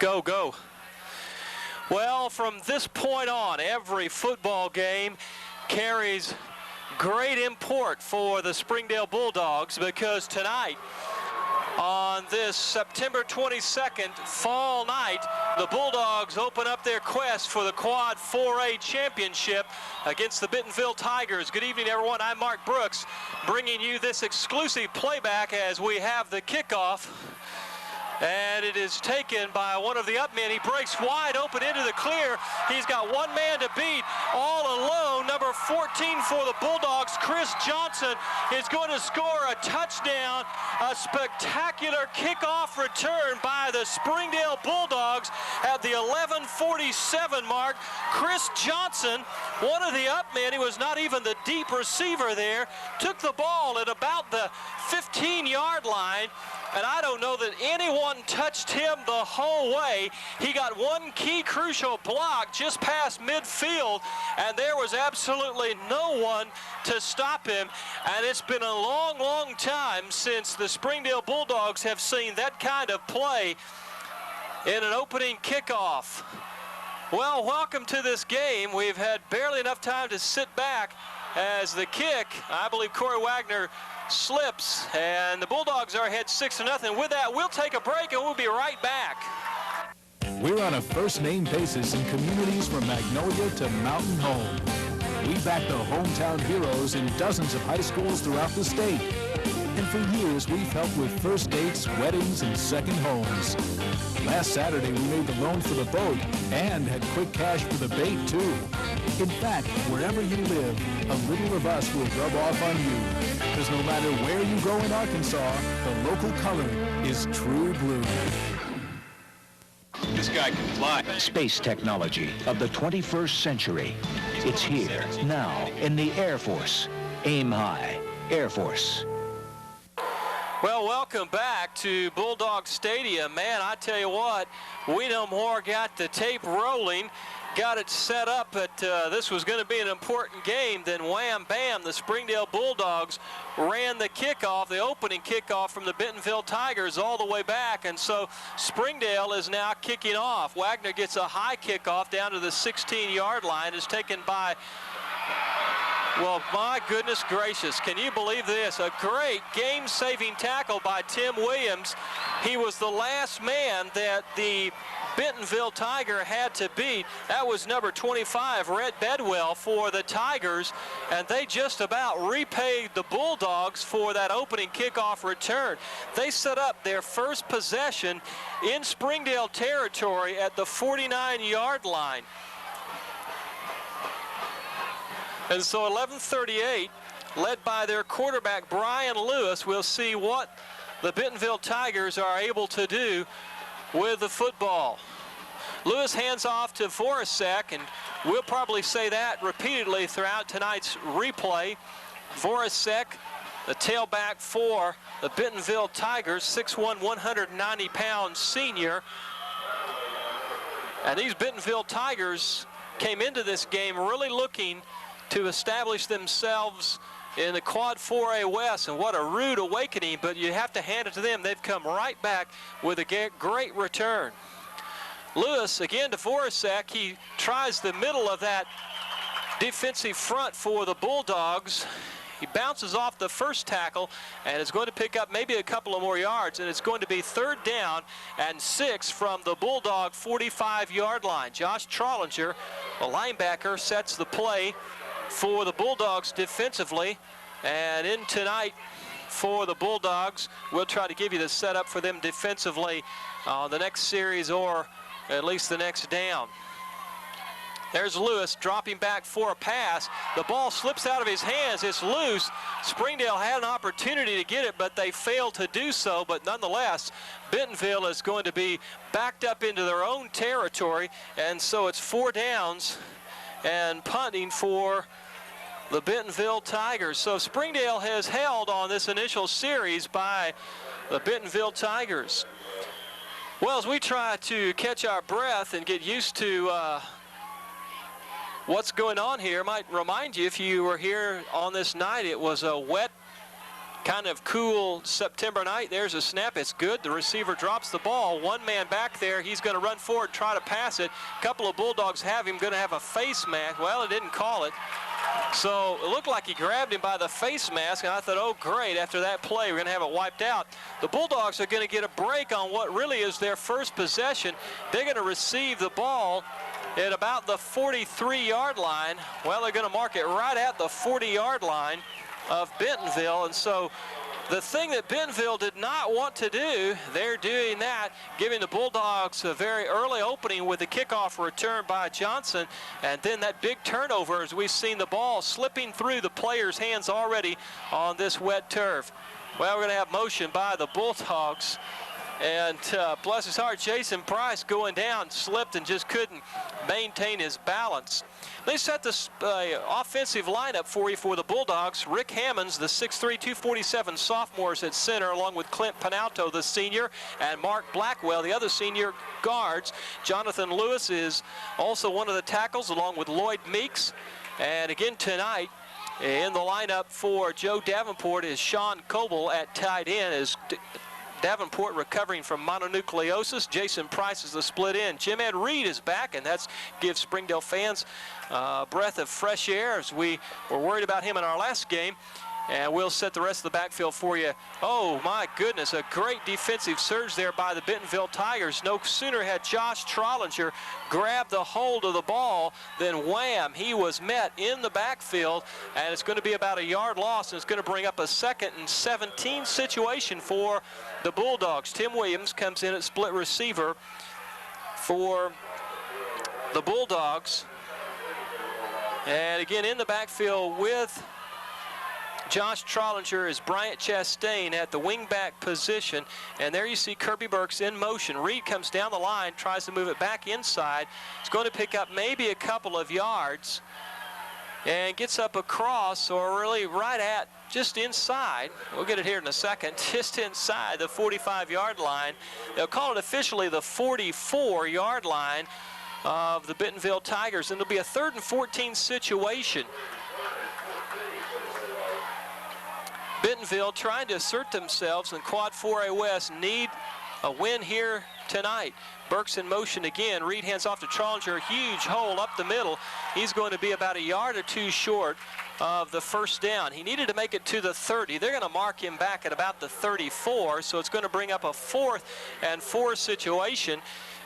Go, go. Well, from this point on, every football game carries great import for the Springdale Bulldogs, because tonight, on this September 22nd fall night, the Bulldogs open up their quest for the Quad 4A Championship against the Bentonville Tigers. Good evening, everyone. I'm Mark Brooks, bringing you this exclusive playback as we have the kickoff. And it is taken by one of the up men. He breaks wide open into the clear. He's got one man to beat all alone. Number 14 for the Bulldogs, Chris Johnson, is going to score a touchdown. A spectacular kickoff return by the Springdale Bulldogs at the 11:47 mark. Chris Johnson, one of the up men, he was not even the deep receiver there, took the ball at about the 15-yard line. And I don't know that anyone touched him the whole way. He got one key crucial block just past midfield, and there was absolutely no one to stop him. And it's been a long, long time since the Springdale Bulldogs have seen that kind of play in an opening kickoff. Well, welcome to this game. We've had barely enough time to sit back as the kick, I believe Corey Wagner, slips, and the Bulldogs are ahead 6-0. With that, we'll take a break and we'll be right back. We're on a first-name basis in communities from Magnolia to Mountain Home. We back the hometown heroes in dozens of high schools throughout the state. And for years, we've helped with first dates, weddings, and second homes. Last Saturday, we made the loan for the boat and had quick cash for the bait, too. In fact, wherever you live, a little of us will rub off on you. Because no matter where you go in Arkansas, the local color is true blue. This guy can fly. Space technology of the 21st century. It's here, now, in the Air Force. Aim high. Air Force. Well, welcome back to Bulldog Stadium. Man, I tell you what, we no more got the tape rolling, got it set up that this was going to be an important game, then wham, bam, the Springdale Bulldogs ran the kickoff, the opening kickoff from the Bentonville Tigers all the way back, and so Springdale is now kicking off. Wagner gets a high kickoff down to the 16-yard line. Is taken by, well, my goodness gracious, can you believe this? A great game-saving tackle by Tim Williams. He was the last man that the Bentonville Tiger had to beat. That was number 25, Rhett Bedwell, for the Tigers, and they just about repaid the Bulldogs for that opening kickoff return. They set up their first possession in Springdale territory at the 49-yard line. And so 11:38, led by their quarterback, Brian Lewis. We'll see what the Bentonville Tigers are able to do with the football. Lewis hands off to Voracek, and we'll probably say that repeatedly throughout tonight's replay. Voracek, the tailback for the Bentonville Tigers, 6'1", 190-pound senior. And these Bentonville Tigers came into this game really looking to establish themselves in the Quad 4A West, and what a rude awakening, but you have to hand it to them. They've come right back with a great return. Lewis again to Voracek. He tries the middle of that defensive front for the Bulldogs. He bounces off the first tackle and is going to pick up maybe a couple of more yards, and it's going to be 3rd down and 6 from the Bulldog 45-yard line. Josh Trollinger, the linebacker, sets the play for the Bulldogs defensively, and in tonight for the Bulldogs, we'll try to give you the setup for them defensively the next series, or at least the next down. There's Lewis dropping back for a pass. The ball slips out of his hands. It's loose. Springdale had an opportunity to get it, but they failed to do so. But nonetheless, Bentonville is going to be backed up into their own territory, and so it's 4 downs and punting for the Bentonville Tigers. So Springdale has held on this initial series by the Bentonville Tigers. Well, as we try to catch our breath and get used to what's going on here, I might remind you, if you were here on this night, it was a wet kind of cool September night. There's a snap. It's good. The receiver drops the ball. One man back there. He's going to run forward, try to pass it. A couple of Bulldogs have him. Going to have a face mask. Well, it didn't call it. So it looked like he grabbed him by the face mask, and I thought, oh, great, after that play, we're going to have it wiped out. The Bulldogs are going to get a break on what really is their first possession. They're going to receive the ball at about the 43-yard line. Well, they're going to mark it right at the 40-yard line of Bentonville, and so the thing that Bentonville did not want to do, they're doing that, giving the Bulldogs a very early opening with a kickoff return by Johnson, and then that big turnover as we've seen the ball slipping through the players' hands already on this wet turf. Well, we're going to have motion by the Bulldogs, and bless his heart, Jason Price going down, slipped and just couldn't maintain his balance. They set the offensive lineup for you for the Bulldogs. Rick Hammonds, the 6'3", 247 sophomores at center, along with Clint Panalto, the senior, and Mark Blackwell, the other senior guards. Jonathan Lewis is also one of the tackles, along with Lloyd Meeks. And again tonight, in the lineup for Joe Davenport is Sean Coble at tight end, as Davenport recovering from mononucleosis. Jason Price is the split end. Jim Ed Reed is back, and that gives Springdale fans a breath of fresh air, as we were worried about him in our last game. And we'll set the rest of the backfield for you. Oh, my goodness, a great defensive surge there by the Bentonville Tigers. No sooner had Josh Trollinger grabbed the hold of the ball than wham, he was met in the backfield, and it's going to be about a yard loss, and it's going to bring up a 2nd and 17 situation for the Bulldogs. Tim Williams comes in at split receiver for the Bulldogs. And again, in the backfield with Josh Trollinger is Bryant Chastain at the wingback position. And there you see Kirby Burks in motion. Reed comes down the line, tries to move it back inside. It's going to pick up maybe a couple of yards and gets up across, or really right at just inside. We'll get it here in a second. Just inside the 45-yard line. They'll call it officially the 44-yard line of the Bentonville Tigers. And it'll be a 3rd and 14 situation. Bentonville trying to assert themselves in Quad 4A West, need a win here tonight. Burks in motion again. Reed hands off to Trollinger. Huge hole up the middle. He's going to be about a yard or two short of the first down. He needed to make it to the 30. They're going to mark him back at about the 34, so it's going to bring up a 4th and 4 situation.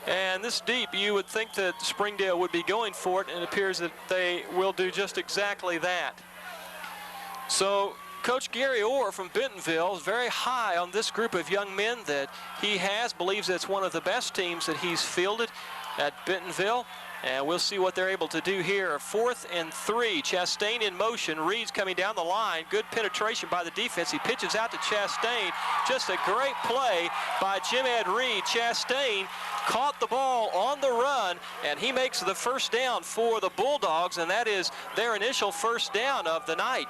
And this deep, you would think that Springdale would be going for it, and it appears that they will do just exactly that. So Coach Gary Orr from Bentonville is very high on this group of young men that he has, believes it's one of the best teams that he's fielded at Bentonville. And we'll see what they're able to do here. 4th and 3. Chastain in motion. Reed's coming down the line. Good penetration by the defense. He pitches out to Chastain. Just a great play by Jim Ed Reed. Chastain caught the ball on the run, and he makes the first down for the Bulldogs, and that is their initial first down of the night.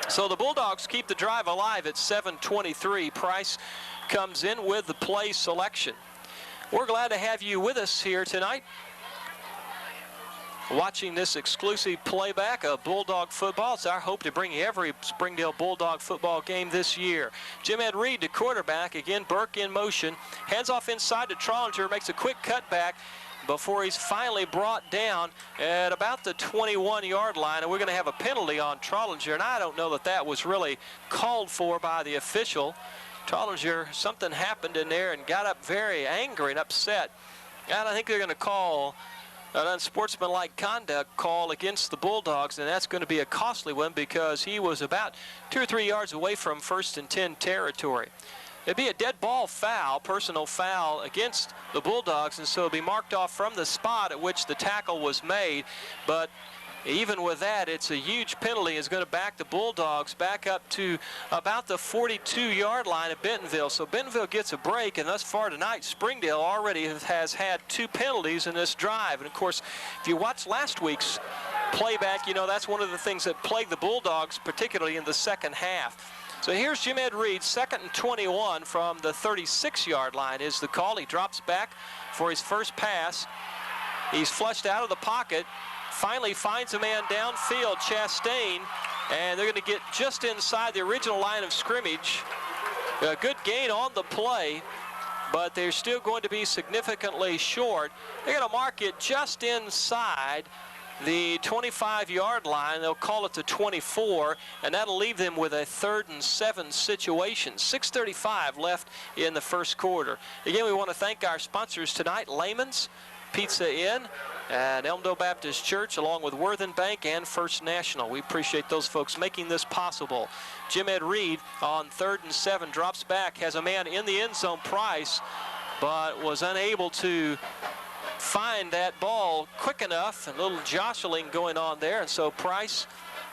So the Bulldogs keep the drive alive at 7:23. Price comes in with the play selection. We're glad to have you with us here tonight, watching this exclusive playback of Bulldog football. It's our hope to bring you every Springdale Bulldog football game this year. Jim Ed Reed, the quarterback. Again, Burke in motion. Hands off inside to Trollinger. Makes a quick cutback before he's finally brought down at about the 21-yard line. And we're going to have a penalty on Trollinger. And I don't know that that was really called for by the official. Trollinger, something happened in there and got up very angry and upset. And I think they're going to call an unsportsmanlike conduct call against the Bulldogs, and that's going to be a costly one because he was about 2 or 3 yards away from 1st and 10 territory. It'd be a dead ball foul, personal foul against the Bulldogs, and so it'll be marked off from the spot at which the tackle was made. But even with that, it's a huge penalty. It's going to back the Bulldogs back up to about the 42-yard line of Bentonville. So Bentonville gets a break, and thus far tonight, Springdale already has had 2 penalties in this drive. And of course, if you watch last week's playback, you know that's one of the things that plagued the Bulldogs, particularly in the second half. So here's Jim Ed Reed, 2nd and 21 from the 36-yard line is the call. He drops back for his first pass. He's flushed out of the pocket. Finally finds a man downfield. Chastain and they're going to get just inside the original line of scrimmage. A good gain on the play, but they're still going to be significantly short. They're going to mark it just inside the 25-yard line. They'll call it the 24, and that'll leave them with a 3rd and 7 situation. 6:35 left in the first quarter. Again, we want to thank our sponsors tonight, Layman's Pizza Inn and Elmdale Baptist Church, along with Worthen Bank and First National. We appreciate those folks making this possible. Jim Ed Reed on 3rd and 7 drops back, has a man in the end zone, Price, but was unable to find that ball quick enough. A little jostling going on there, and so Price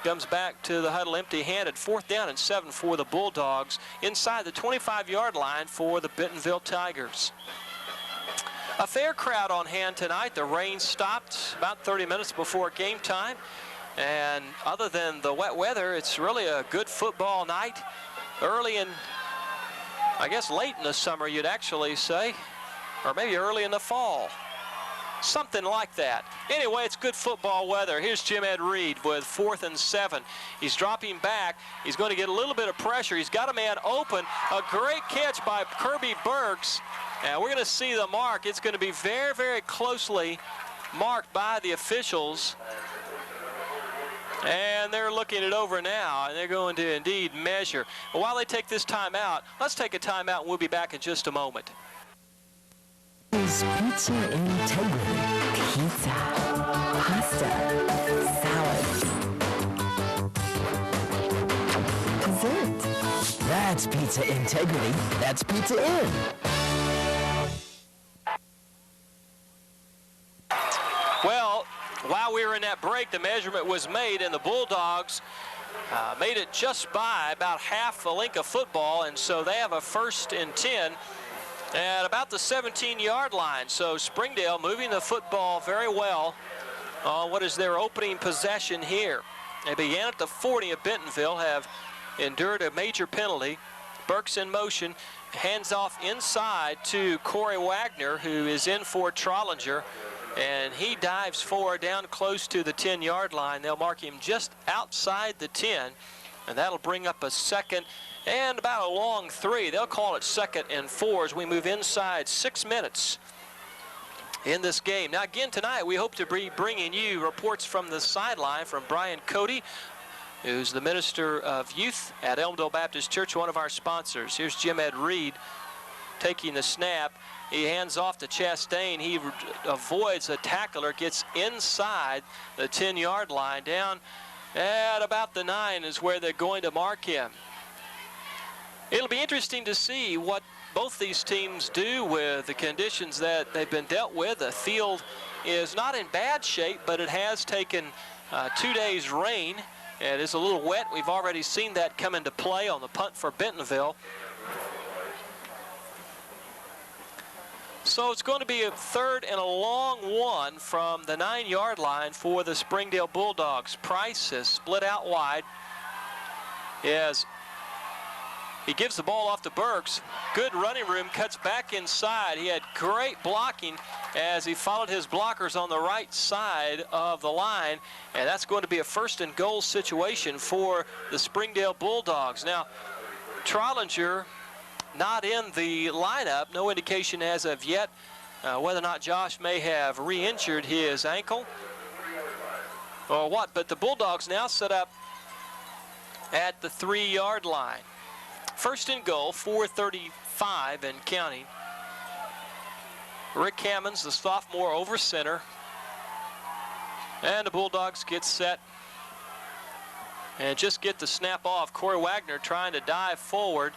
comes back to the huddle empty-handed. 4th down and 7 for the Bulldogs inside the 25-yard line for the Bentonville Tigers. A fair crowd on hand tonight. The rain stopped about 30 minutes before game time, and other than the wet weather, it's really a good football night. Early in, I guess late in the summer you'd actually say, or maybe early in the fall. Something like that. Anyway, it's good football weather. Here's Jim Ed Reed with 4th and 7. He's dropping back. He's going to get a little bit of pressure. He's got a man open. A great catch by Kirby Burks. And we're going to see the mark. It's going to be very, very closely marked by the officials. And they're looking it over now, and they're going to indeed measure. But while they take this timeout, let's take a timeout, and we'll be back in just a moment. Is pizza integrity? Pizza, pasta, salad, dessert. That's pizza integrity. That's Pizza Inn. Well, while we were in that break, the measurement was made, and the Bulldogs made it just by about half the length of football, and so they have a 1st and 10 at about the 17-yard line. So Springdale moving the football very well on what is their opening possession here. They began at the 40 of Bentonville, have endured a major penalty. Burks in motion, hands off inside to Corey Wagner, who is in for Trollinger, and he dives forward down close to the 10-yard line. They'll mark him just outside the 10, and that'll bring up a 2nd and about a long 3. They'll call it 2nd and 4 as we move inside 6 minutes in this game. Now again tonight, we hope to be bringing you reports from the sideline from Brian Cody, who's the Minister of Youth at Elmdale Baptist Church, one of our sponsors. Here's Jim Ed Reed taking the snap. He hands off to Chastain. He avoids a tackler, gets inside the 10-yard line. Down at about the 9 is where they're going to mark him. It'll be interesting to see what both these teams do with the conditions that they've been dealt with. The field is not in bad shape, but it has taken 2 days rain. It is a little wet. We've already seen that come into play on the punt for Bentonville. So it's going to be a 3rd and a long 1 from the 9-yard line for the Springdale Bulldogs. Price is split out wide as he gives the ball off to Burks. Good running room, cuts back inside. He had great blocking as he followed his blockers on the right side of the line, and that's going to be a 1st and goal situation for the Springdale Bulldogs. Now, Trollinger not in the lineup. No indication as of yet whether or not Josh may have re-injured his ankle or what, but the Bulldogs now set up at the 3-yard line. 1st and goal, 4:35 and counting. Rick Hammonds, the sophomore, over center. And the Bulldogs get set and just get the snap off. Corey Wagner trying to dive forward.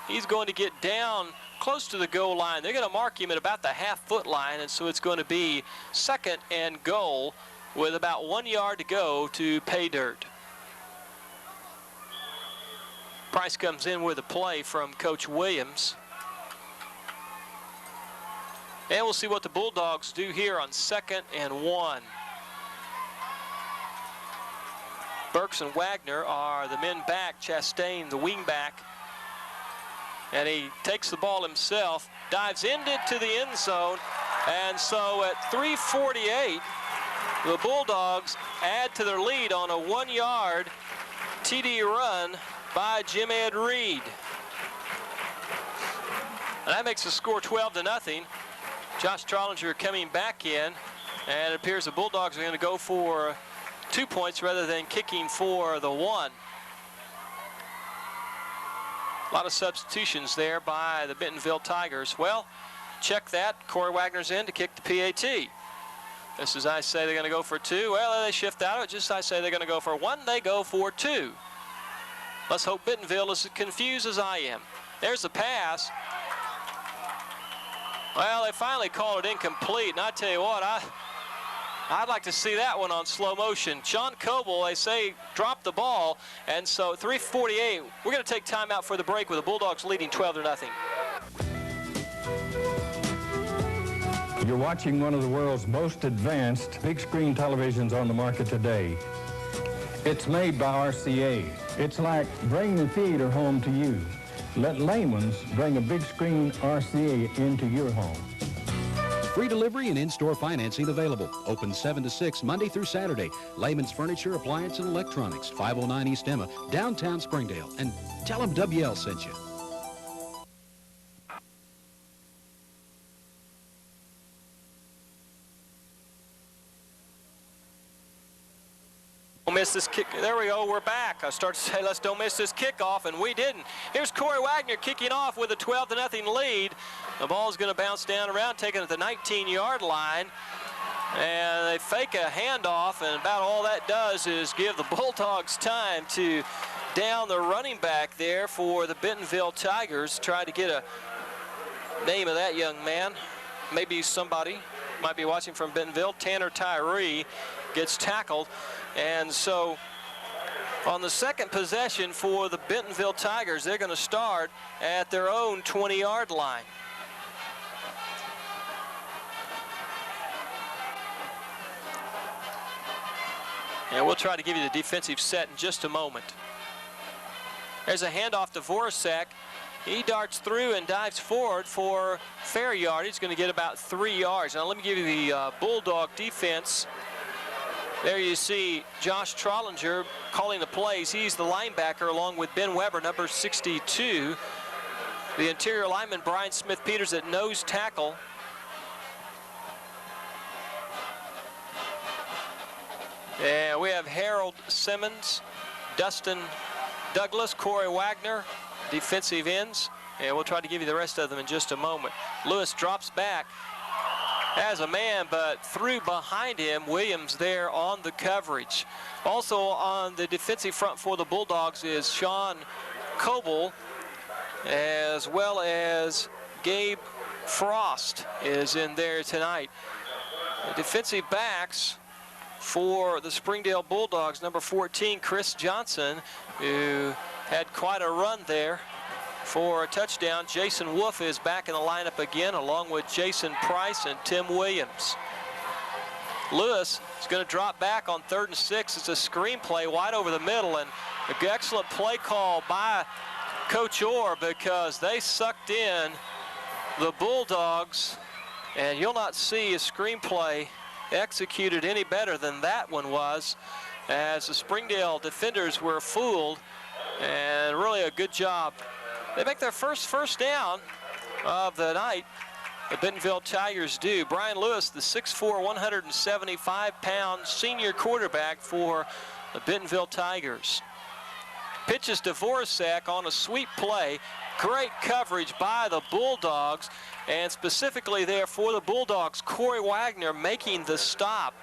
He's going to get down close to the goal line. They're going to mark him at about the half-foot line, and so it's going to be 2nd and goal with about 1 yard to go to pay dirt. Price comes in with a play from Coach Williams. And we'll see what the Bulldogs do here on 2nd and 1. Burks and Wagner are the men back. Chastain, the wing back. And he takes the ball himself, dives into the end zone. And so at 3:48, the Bulldogs add to their lead on a 1 yard TD run by Jim Ed Reed. And that makes the score 12-0. Josh Trollinger coming back in, and it appears the Bulldogs are going to go for 2 points rather than kicking for the 1. A lot of substitutions there by the Bentonville Tigers. Well, check that. Corey Wagner's in to kick the PAT. Just as I say they're going to go for 2. Well, they shift out of it. Just as I say they're going to go for 1, they go for 2. Let's hope Bentonville is as confused as I am. There's the pass. Well, they finally called it incomplete, and I tell you what, I'd like to see that one on slow motion. Sean Coble, they say, dropped the ball, and so 3:48. We're going to take time out for the break with the Bulldogs leading 12-0. You're watching one of the world's most advanced big screen televisions on the market today. It's made by RCA. It's like bringing the theater home to you. Let Layman's bring a big screen RCA into your home. Free delivery and in-store financing available. Open 7 to 6 Monday through Saturday. Layman's Furniture, Appliance, and Electronics, 509 East Emma, downtown Springdale. And tell them WL sent you. Don't miss this kick. There we go. We're back. I start to say, let's don't miss this kickoff, and we didn't. Here's Corey Wagner kicking off with a 12-0 lead. The ball's going to bounce down around, taken at the 19-yard line. And they fake a handoff, and about all that does is give the Bulldogs time to down the running back there for the Bentonville Tigers. Try to get a name of that young man. Maybe somebody might be watching from Bentonville. Tanner Tyree gets tackled. And so on the second possession for the Bentonville Tigers, they're going to start at their own 20-yard line. And we'll try to give you the defensive set in just a moment. There's a handoff to Voracek. He darts through and dives forward for fair yard. He's going to get about 3 yards. Now let me give you the Bulldog defense. There you see Josh Trollinger calling the plays. He's the linebacker along with Ben Weber, number 62. The interior lineman, Brian Smith-Peters, at nose tackle. And we have Harold Simmons, Dustin Douglas, Corey Wagner, defensive ends. And we'll try to give you the rest of them in just a moment. Lewis drops back. Has a man, but through behind him, Williams there on the coverage. Also on the defensive front for the Bulldogs is Sean Coble, as well as Gabe Frost is in there tonight. The defensive backs for the Springdale Bulldogs, number 14, Chris Johnson, who had quite a run there for a touchdown. Jason Wolf is back in the lineup again, along with Jason Price and Tim Williams. Lewis is going to drop back on 3rd and 6. It's a screen play wide over the middle, and an excellent play call by Coach Orr, because they sucked in the Bulldogs, and you'll not see a screenplay executed any better than that one was, as the Springdale defenders were fooled, and really a good job. They make their first down of the night. The Bentonville Tigers do. Brian Lewis, the 6'4", 175-pound senior quarterback for the Bentonville Tigers. Pitches to Voracek on a sweep play. Great coverage by the Bulldogs, and specifically there for the Bulldogs, Corey Wagner making the stop.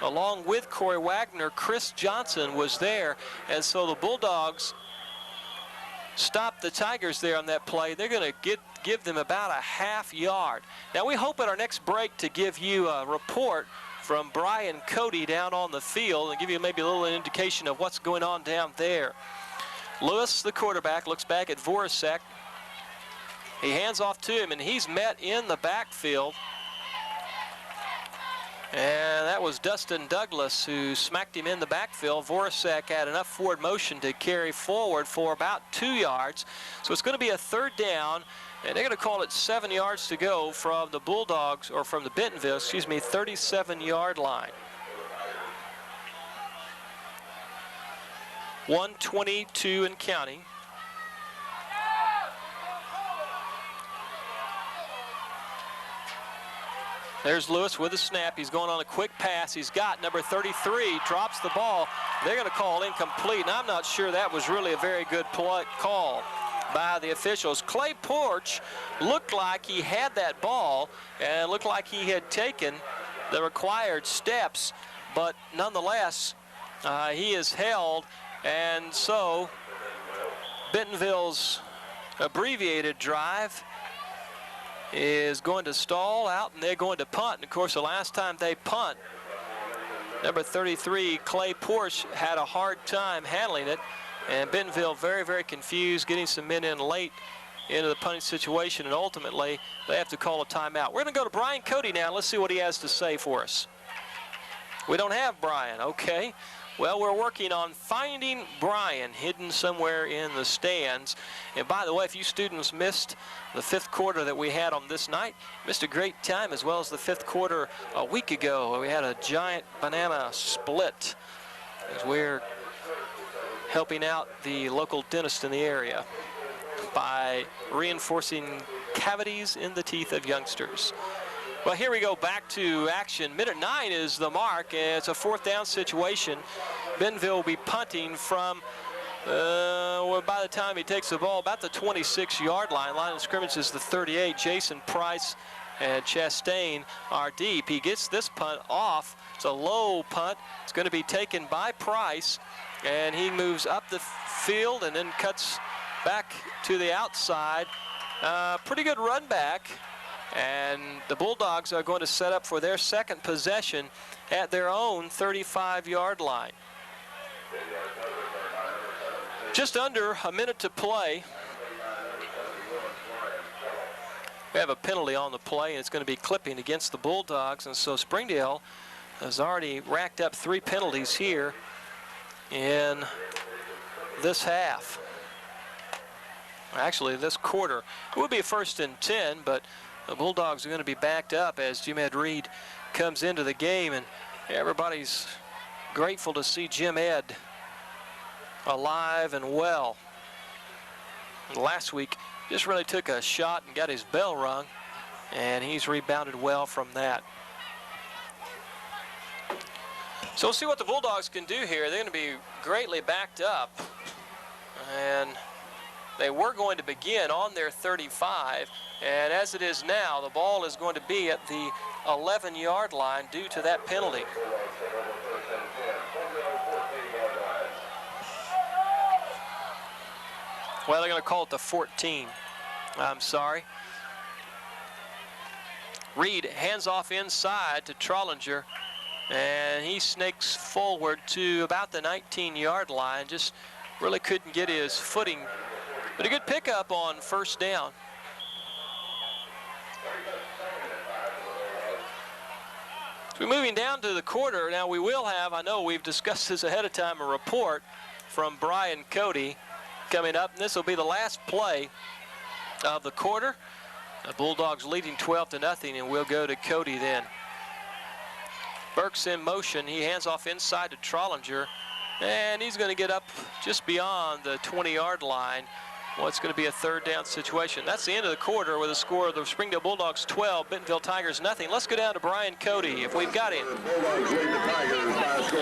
Along with Corey Wagner, Chris Johnson was there, and so the Bulldogs stop the Tigers there on that play. They're going to give them about a half yard. Now we hope at our next break to give you a report from Brian Cody down on the field and give you maybe a little indication of what's going on down there. Lewis, the quarterback, looks back at Voracek. He hands off to him, and he's met in the backfield. And that was Dustin Douglas who smacked him in the backfield. Voracek had enough forward motion to carry forward for about 2 yards. So it's going to be a 3rd down, and they're going to call it 7 yards to go from the Bulldogs, or from the Bentonville, 37-yard line. 1:22 and counting. There's Lewis with a snap. He's going on a quick pass. He's got number 33, drops the ball. They're going to call incomplete, and I'm not sure that was really a very good call by the officials. Clay Porch looked like he had that ball and looked like he had taken the required steps, but nonetheless, he is held, and so Bentonville's abbreviated drive is going to stall out, and they're going to punt. And of course, the last time they punt, number 33, Clay Porch, had a hard time handling it, and Bentonville very, very confused, getting some men in late into the punting situation, and ultimately they have to call a timeout. We're going to go to Brian Cody now. Let's see what he has to say for us. We don't have Brian. Okay. Well, we're working on finding Brian hidden somewhere in the stands. And by the way, if you students missed the 5th quarter that we had on this night, missed a great time, as well as the 5th quarter a week ago, where we had a giant banana split as we're helping out the local dentist in the area by reinforcing cavities in the teeth of youngsters. Well, here we go back to action. Minute 9 is the mark. It's a 4th down situation. Bentonville will be punting from, well, by the time he takes the ball, about the 26-yard line. Line of scrimmage is the 38. Jason Price and Chastain are deep. He gets this punt off. It's a low punt. It's going to be taken by Price, and he moves up the field and then cuts back to the outside. Pretty good run back. And the Bulldogs are going to set up for their second possession at their own 35-yard line. Just under a minute to play. We have a penalty on the play, and it's going to be clipping against the Bulldogs. And so Springdale has already racked up 3 penalties here in this half. Actually, this quarter. It would be a 1st and 10, but the Bulldogs are going to be backed up as Jim Ed Reed comes into the game, and everybody's grateful to see Jim Ed alive and well. Last week, just really took a shot and got his bell rung, and he's rebounded well from that. So we'll see what the Bulldogs can do here. They're going to be greatly backed up, and they were going to begin on their 35, and as it is now, the ball is going to be at the 11-yard line due to that penalty. Well, they're going to call it the 14. I'm sorry. Reed hands off inside to Trollinger, and he snakes forward to about the 19-yard line. Just really couldn't get his footing. But a good pickup on 1st down. So we're moving down to the quarter. Now we will have, I know we've discussed this ahead of time, a report from Brian Cody coming up. And this will be the last play of the quarter. The Bulldogs leading 12-0, and we'll go to Cody then. Burke's in motion. He hands off inside to Trollinger, and he's going to get up just beyond the 20-yard line. Well, it's going to be a 3rd down situation. That's the end of the quarter with a score of the Springdale Bulldogs 12, Bentonville Tigers nothing. Let's go down to Brian Cody if we've got him.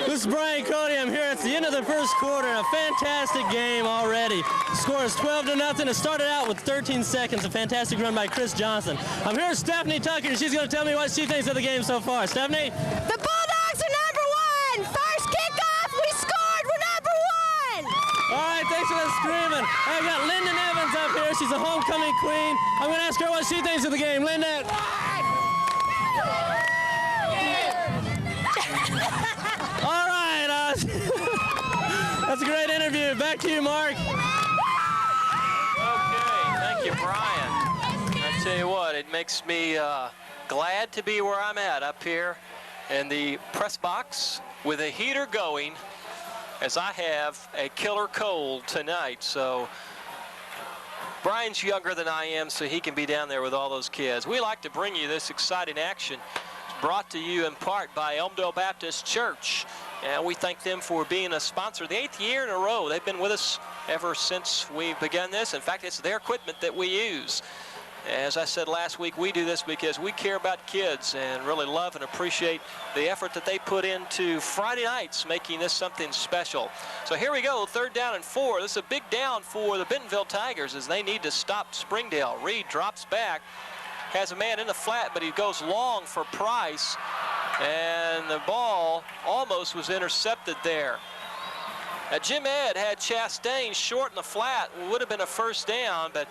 This is Brian Cody. I'm here at the end of the 1st quarter. A fantastic game already. The score is 12-0. It started out with 13 seconds. A fantastic run by Chris Johnson. I'm here with Stephanie Tucker, and she's going to tell me what she thinks of the game so far. Stephanie? The Bulldogs are #1. First kickoff, we scored. We're #1. All right, thanks for that screaming. I've got Lyndon Evans up here. She's a homecoming queen. I'm going to ask her what she thinks of the game. Lyndon. All right. That's a great interview. Back to you, Mark. Okay, thank you, Brian. I tell you what, it makes me glad to be where I'm at up here in the press box with a heater going, as I have a killer cold tonight. So Brian's younger than I am, so he can be down there with all those kids. We like to bring you this exciting action. It's brought to you in part by Elmdale Baptist Church And we thank them for being a sponsor the 8th year in a row. They've been with us ever since we began this. In fact, it's their equipment that we use. As I said last week, we do this because we care about kids and really love and appreciate the effort that they put into Friday nights, making this something special. So here we go, 3rd down and 4. This is a big down for the Bentonville Tigers as they need to stop Springdale. Reed drops back, has a man in the flat, but he goes long for Price. And the ball almost was intercepted there. Jim Ed had Chastain short in the flat. Would have been a 1st down, but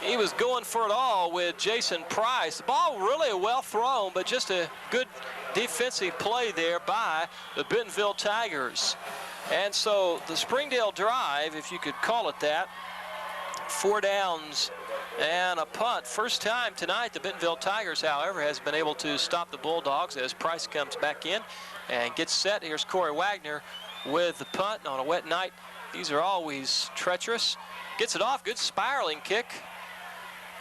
he was going for it all with Jason Price. The ball really well thrown, but just a good defensive play there by the Bentonville Tigers. And so the Springdale drive, if you could call it that, 4 downs and a punt. First time tonight the Bentonville Tigers, however, has been able to stop the Bulldogs as Price comes back in and gets set. Here's Corey Wagner with the punt on a wet night. These are always treacherous. Gets it off, good spiraling kick.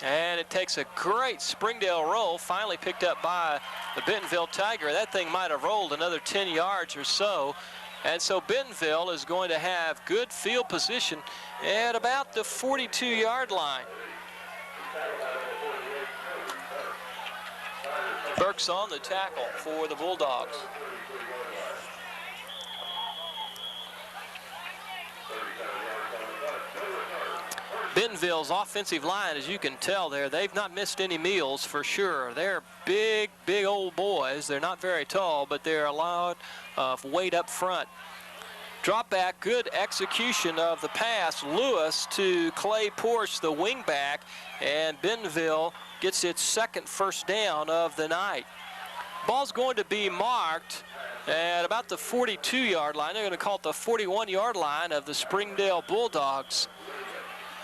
And it takes a great Springdale roll, finally picked up by the Bentonville Tiger. That thing might have rolled another 10 yards or so. And so Bentonville is going to have good field position at about the 42-yard line. Burks on the tackle for the Bulldogs. Bentonville's offensive line, as you can tell there, they've not missed any meals for sure. They're big, big old boys. They're not very tall, but they're a lot of weight up front. Drop back, good execution of the pass. Lewis to Clay Porsche, the wingback, and Bentonville gets its 2nd 1st down of the night. Ball's going to be marked at about the 42-yard line. They're going to call it the 41-yard line of the Springdale Bulldogs.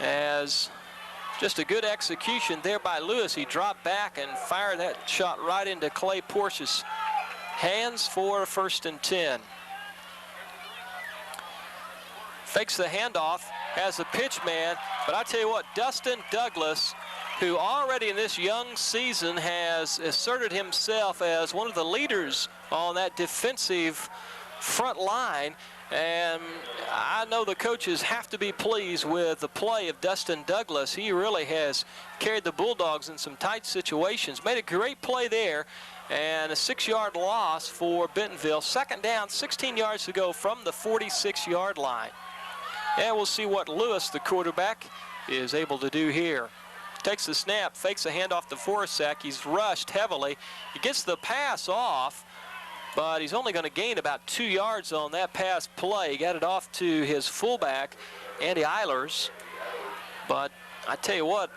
As just a good execution there by Lewis. He dropped back and fired that shot right into Clay Porsche's hands for 1st and 10. Fakes the handoff, has a pitch man, but I tell you what, Dustin Douglas, who already in this young season has asserted himself as one of the leaders on that defensive front line, and I know the coaches have to be pleased with the play of Dustin Douglas. He really has carried the Bulldogs in some tight situations. Made a great play there, and a 6-yard loss for Bentonville. 2nd down, 16 yards to go from the 46-yard line. And we'll see what Lewis, the quarterback, is able to do here. Takes the snap, fakes a handoff to Forsack. He's rushed heavily. He gets the pass off, but he's only going to gain about 2 yards on that pass play. He got it off to his fullback, Andy Eilers. But I tell you what,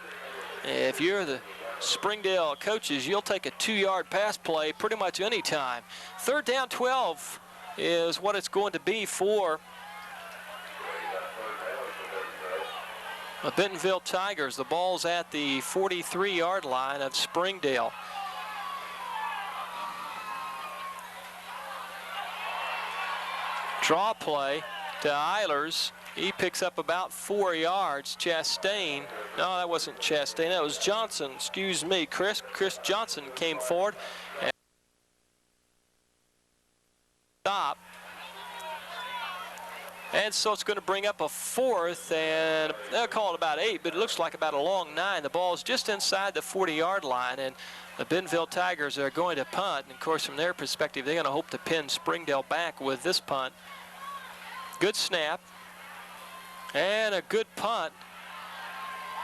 if you're the Springdale coaches, you'll take a 2-yard pass play pretty much any time. 3rd down 12 is what it's going to be for the Bentonville Tigers. The ball's at the 43-yard line of Springdale. Draw play to Eilers. He picks up about 4 yards. Chastain, no, that wasn't Chastain, that was Johnson, excuse me. Chris Johnson came forward and stop. And so it's going to bring up a 4th, and they'll call it about 8, but it looks like about a long 9. The ball's just inside the 40-yard line, and the Bentonville Tigers are going to punt. And of course, from their perspective, they're going to hope to pin Springdale back with this punt. Good snap and a good punt.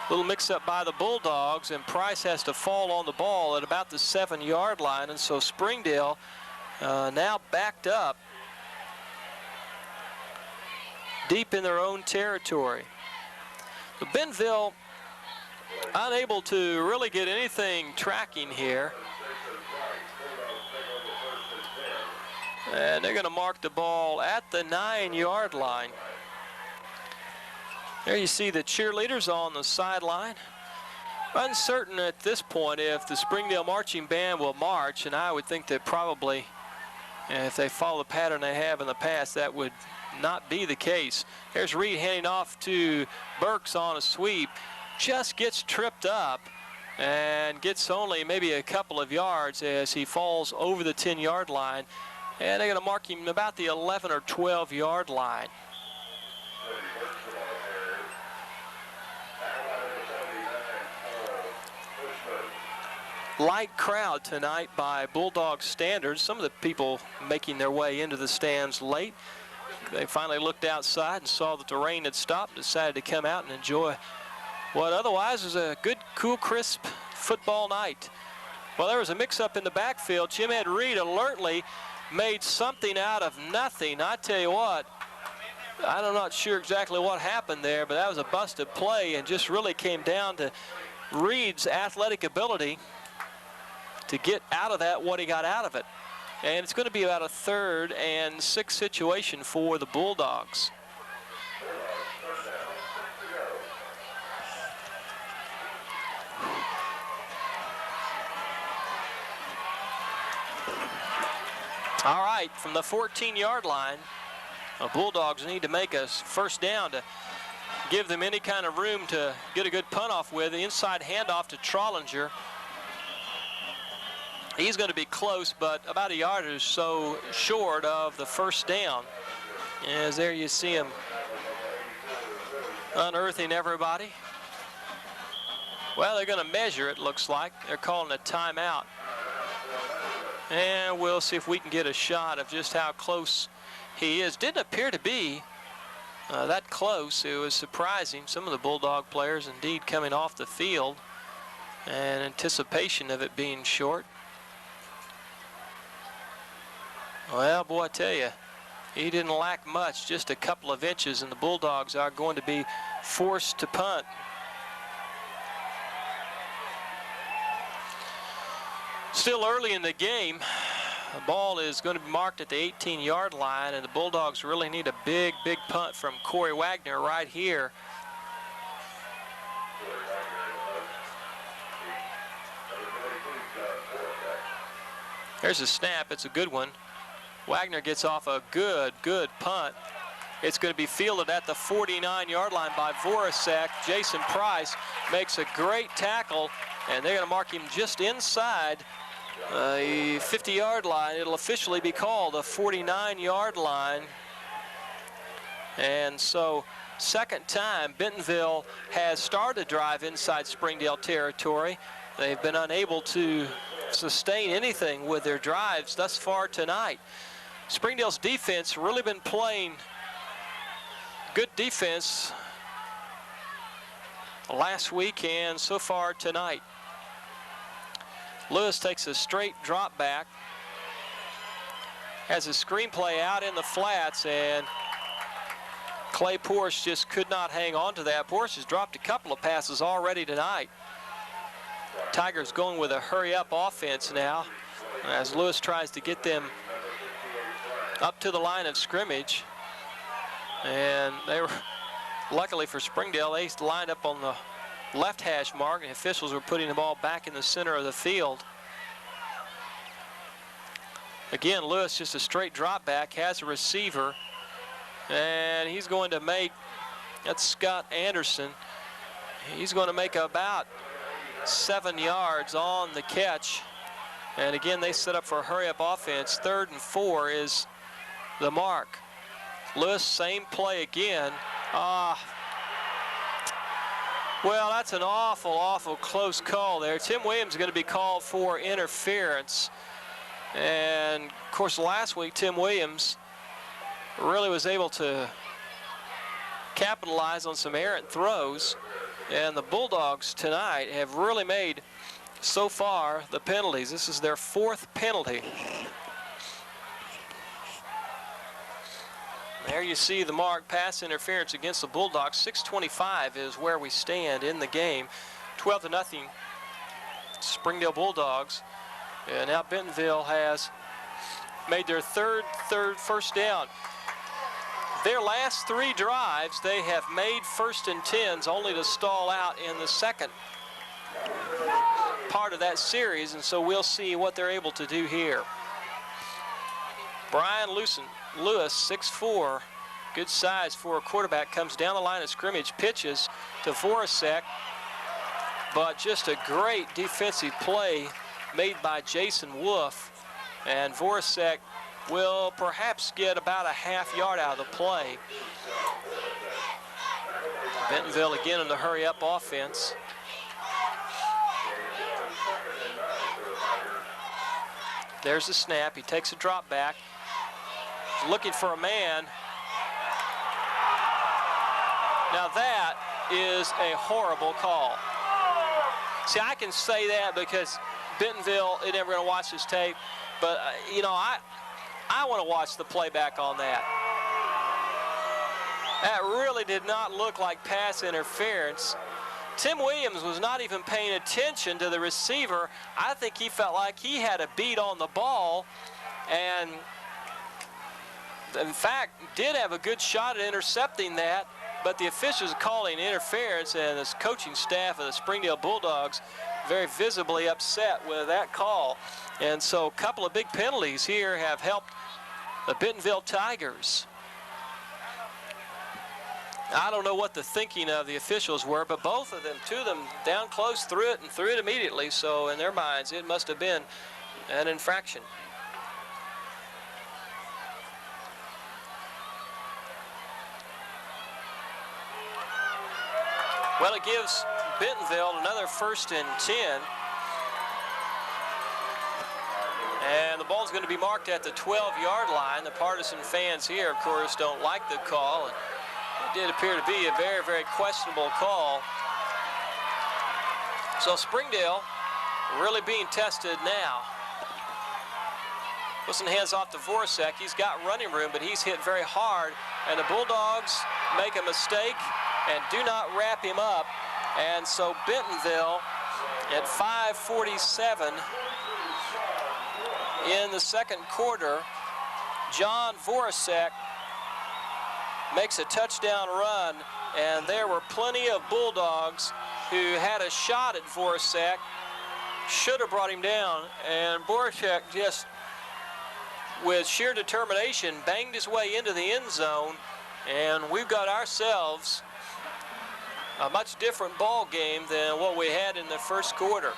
Little mix-up by the Bulldogs, and Price has to fall on the ball at about the 7-yard line, and so Springdale now backed up deep in their own territory. The Bentonville unable to really get anything tracking here. And they're going to mark the ball at the 9-yard line. There you see the cheerleaders on the sideline. Uncertain at this point if the Springdale marching band will march, and I would think that probably, if they follow the pattern they have in the past, that would not be the case. There's Reed handing off to Burks on a sweep. Just gets tripped up and gets only maybe a couple of yards as he falls over the 10-yard line. And they're going to mark him about the 11 or 12 yard line. Light crowd tonight by Bulldog standards. Some of the people making their way into the stands late. They finally looked outside and saw that the rain had stopped, decided to come out and enjoy what otherwise was a good, cool, crisp football night. Well, there was a mix-up in the backfield. Jim Ed Reed alertly made something out of nothing. I tell you what, I'm not sure exactly what happened there, but that was a busted play and just really came down to Reed's athletic ability to get out of that what he got out of it. And it's going to be about a 3rd and 6 situation for the Bulldogs. All right, from the 14-yard line, the Bulldogs need to make a first down to give them any kind of room to get a good punt off with. The inside handoff to Trollinger. He's going to be close, but about a yard or so short of the first down. As there you see him unearthing everybody. Well, they're going to measure it, looks like. They're calling a timeout. And we'll see if we can get a shot of just how close he is. Didn't appear to be that close. It was surprising. Some of the Bulldog players indeed coming off the field in anticipation of it being short. Well, boy, I tell you, he didn't lack much, just a couple of inches, and the Bulldogs are going to be forced to punt. Still early in the game. The ball is going to be marked at the 18-yard line, and the Bulldogs really need a big, big punt from Corey Wagner right here. There's a snap. It's a good one. Wagner gets off a good punt. It's going to be fielded at the 49-yard line by Voracek. Jason Price makes a great tackle, and they're going to mark him just inside the 50-yard line. It'll officially be called a 49-yard line. And so, second time Bentonville has started a drive inside Springdale territory. They've been unable to sustain anything with their drives thus far tonight. Springdale's defense really been playing good defense last week and so far tonight. Lewis takes a straight drop back, has a screenplay out in the flats, and Clay Porsche just could not hang on to that. Porsche has dropped a couple of passes already tonight. Tigers going with a hurry-up offense now as Lewis tries to get them up to the line of scrimmage. And they were, luckily for Springdale, they lined up on the left hash mark, and officials were putting the ball back in the center of the field. Again, Lewis just a straight drop back, has a receiver, and he's going to make, that's Scott Anderson, he's going to make about 7 yards on the catch. And again, they set up for a hurry-up offense. 3rd and 4 is the mark. Lewis, same play again. Well, that's an awful close call there. Tim Williams is going to be called for interference. And, of course, last week, Tim Williams really was able to capitalize on some errant throws. And the Bulldogs tonight have really made, so far, the penalties. This is their 4th penalty. There you see the mark, pass interference against the Bulldogs. 6:25 is where we stand in the game. 12-0 Springdale Bulldogs. And now Bentonville has made their third first down. Their last 3 drives, they have made 1st and 10s only to stall out in the second part of that series, and so we'll see what they're able to do here. Brian Lewis, 6'4", good size for a quarterback, comes down the line of scrimmage, pitches to Voracek, but just a great defensive play made by Jason Wolf, and Voracek will perhaps get about a half yard out of the play. Bentonville again in the hurry-up offense. There's the snap. He takes a drop back. He's looking for a man. Now that is a horrible call. See, I can say that because Bentonville is never going to watch this tape, but you know, I want to watch the playback on that. That really did not look like pass interference. Tim Williams was not even paying attention to the receiver. I think he felt like he had a beat on the ball, and in fact did have a good shot at intercepting that, but the officials calling interference, and the coaching staff of the Springdale Bulldogs very visibly upset with that call. And so a couple of big penalties here have helped the Bentonville Tigers. I don't know what the thinking of the officials were, but both of them, two of them down close, threw it immediately. So in their minds, it must have been an infraction. Well, it gives Bentonville another 1st and 10. And the ball's going to be marked at the 12-yard line. The partisan fans here, of course, don't like the call. And it did appear to be a very, very questionable call. So Springdale really being tested now. Wilson hands off to Voracek. He's got running room, but he's hit very hard. And the Bulldogs make a mistake and do not wrap him up. And so Bentonville at 5:47 in the second quarter, John Voracek makes a touchdown run, and there were plenty of Bulldogs who had a shot at Voracek, should have brought him down, and Voracek just, with sheer determination, banged his way into the end zone, and we've got ourselves a much different ball game than what we had in the first quarter.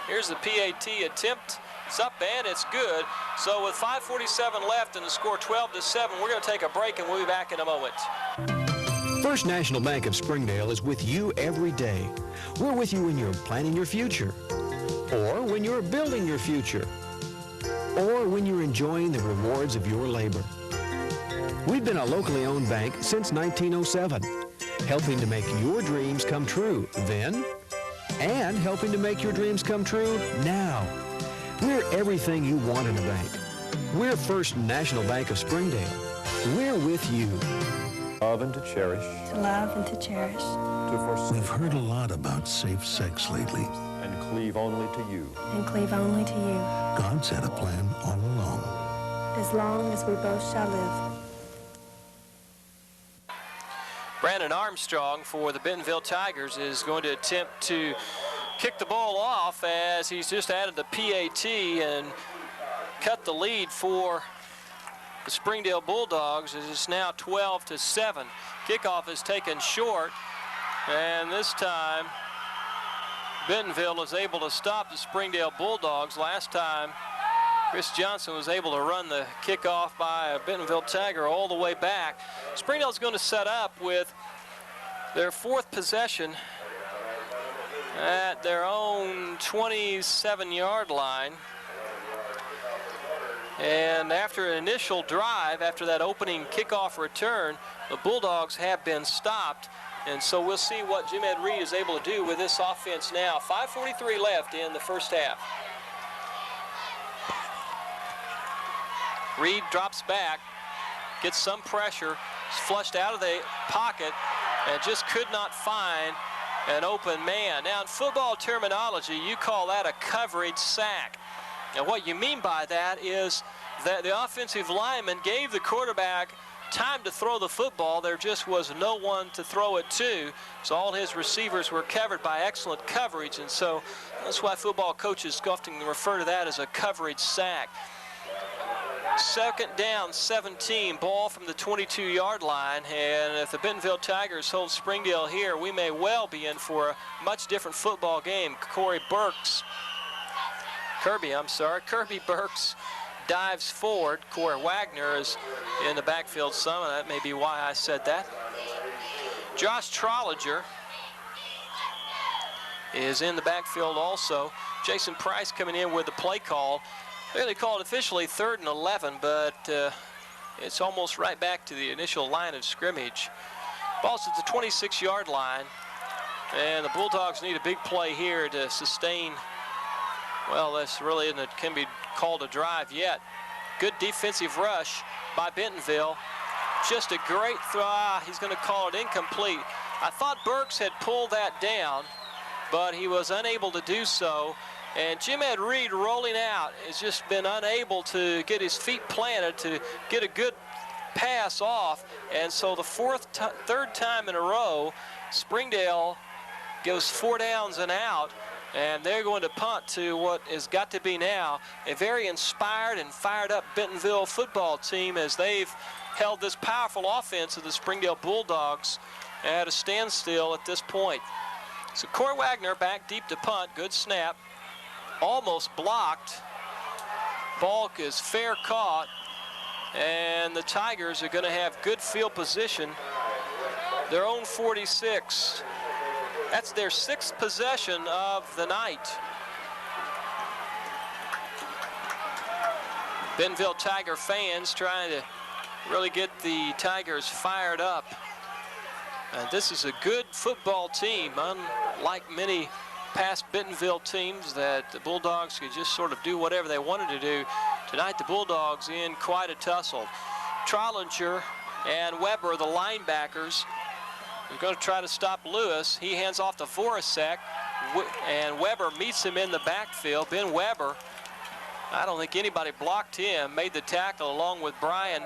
Here's the PAT attempt. It's up and it's good. So with 5:47 left and the score 12-7, we're going to take a break and we'll be back in a moment. First National Bank of Springdale is with you every day. We're with you when you're planning your future, or when you're building your future, or when you're enjoying the rewards of your labor. We've been a locally owned bank since 1907, helping to make your dreams come true then, and helping to make your dreams come true now. We're everything you want in a bank. We're First National Bank of Springdale. We're with you. Love and to cherish. To love and to cherish. To forsake. We've heard a lot about safe sex lately. And cleave only to you. And cleave only to you. God's had a plan all along. As long as we both shall live. Brandon Armstrong for the Bentonville Tigers is going to attempt to kick the ball off as he's just added the PAT and cut the lead for the Springdale Bulldogs. It's now 12-7. Kickoff is taken short, and this time Bentonville is able to stop the Springdale Bulldogs. Last time Chris Johnson was able to run the kickoff by a Bentonville Tiger all the way back. Springdale's going to set up with their 4th possession at their own 27-yard line. And after an initial drive, after that opening kickoff return, the Bulldogs have been stopped. And so we'll see what Jim Ed Reed is able to do with this offense now. 5:43 left in the first half. Reed drops back, gets some pressure, is flushed out of the pocket, and just could not find an open man. Now, in football terminology, you call that a coverage sack. And what you mean by that is that the offensive lineman gave the quarterback time to throw the football. There just was no one to throw it to. So all his receivers were covered by excellent coverage. And so that's why football coaches often refer to that as a coverage sack. 2nd down, 17, ball from the 22-yard line, and if the Bentonville Tigers hold Springdale here, we may well be in for a much different football game. Kirby Burks dives forward. Corey Wagner is in the backfield some, and that may be why I said that. Josh Trollinger is in the backfield also. Jason Price coming in with the play call. They're going to call it officially 3rd and 11, but it's almost right back to the initial line of scrimmage. Ball's at the 26-yard line, and the Bulldogs need a big play here to sustain. Well, this really isn't, it can be called a drive yet. Good defensive rush by Bentonville. Just a great throw. He's going to call it incomplete. I thought Burks had pulled that down, but he was unable to do so. And Jim Ed Reed rolling out has just been unable to get his feet planted to get a good pass off. And so the third time in a row, Springdale goes 4 downs and out. And they're going to punt to what has got to be now a very inspired and fired up Bentonville football team, as they've held this powerful offense of the Springdale Bulldogs at a standstill at this point. So Corey Wagner back deep to punt. Good snap. Almost blocked. Ball is fair caught. And the Tigers are going to have good field position. Their own 46. That's their 6th possession of the night. Bentonville Tiger fans trying to really get the Tigers fired up. And this is a good football team, unlike many past Bentonville teams that the Bulldogs could just sort of do whatever they wanted to do. Tonight the Bulldogs in quite a tussle. Trollinger and Weber, the linebackers, are going to try to stop Lewis. He hands off to Voracek, and Weber meets him in the backfield. Ben Weber, I don't think anybody blocked him, made the tackle along with Brian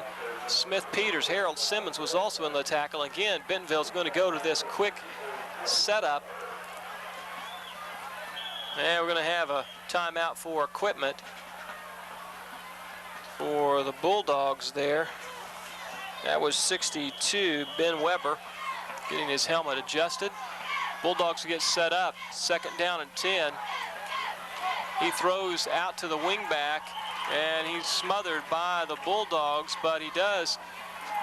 Smith-Peters. Harold Simmons was also in the tackle. Again, Bentonville's going to go to this quick setup. And we're going to have a timeout for equipment for the Bulldogs there. That was 62, Ben Weber, getting his helmet adjusted. Bulldogs get set up, 2nd down and 10. He throws out to the wingback, and he's smothered by the Bulldogs, but he does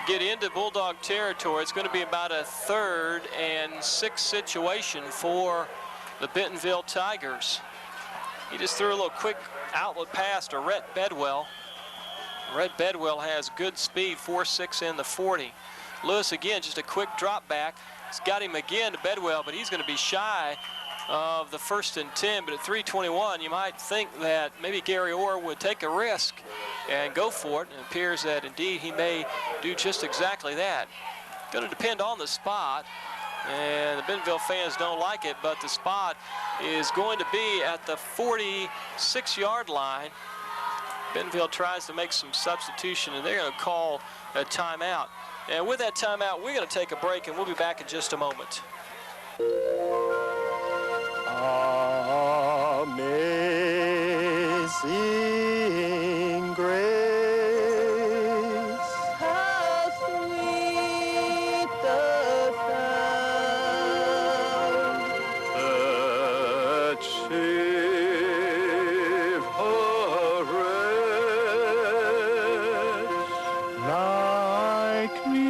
get into Bulldog territory. It's going to be about a 3rd and 6 situation for the Bentonville Tigers. He just threw a little quick outlet pass to Rhett Bedwell. Rhett Bedwell has good speed, 4.6 in the 40. Lewis again, just a quick drop back. He's got him again to Bedwell, but he's going to be shy of the 1st and 10. But at 3:21, you might think that maybe Gary Orr would take a risk and go for it. It appears that indeed he may do just exactly that. Going to depend on the spot, and the Bentonville fans don't like it, but the spot is going to be at the 46-yard line. Bentonville tries to make some substitution, and they're going to call a timeout. And with that timeout, we're going to take a break, and we'll be back in just a moment. Amazing grace, how sweet the sound that saved a wretch like me.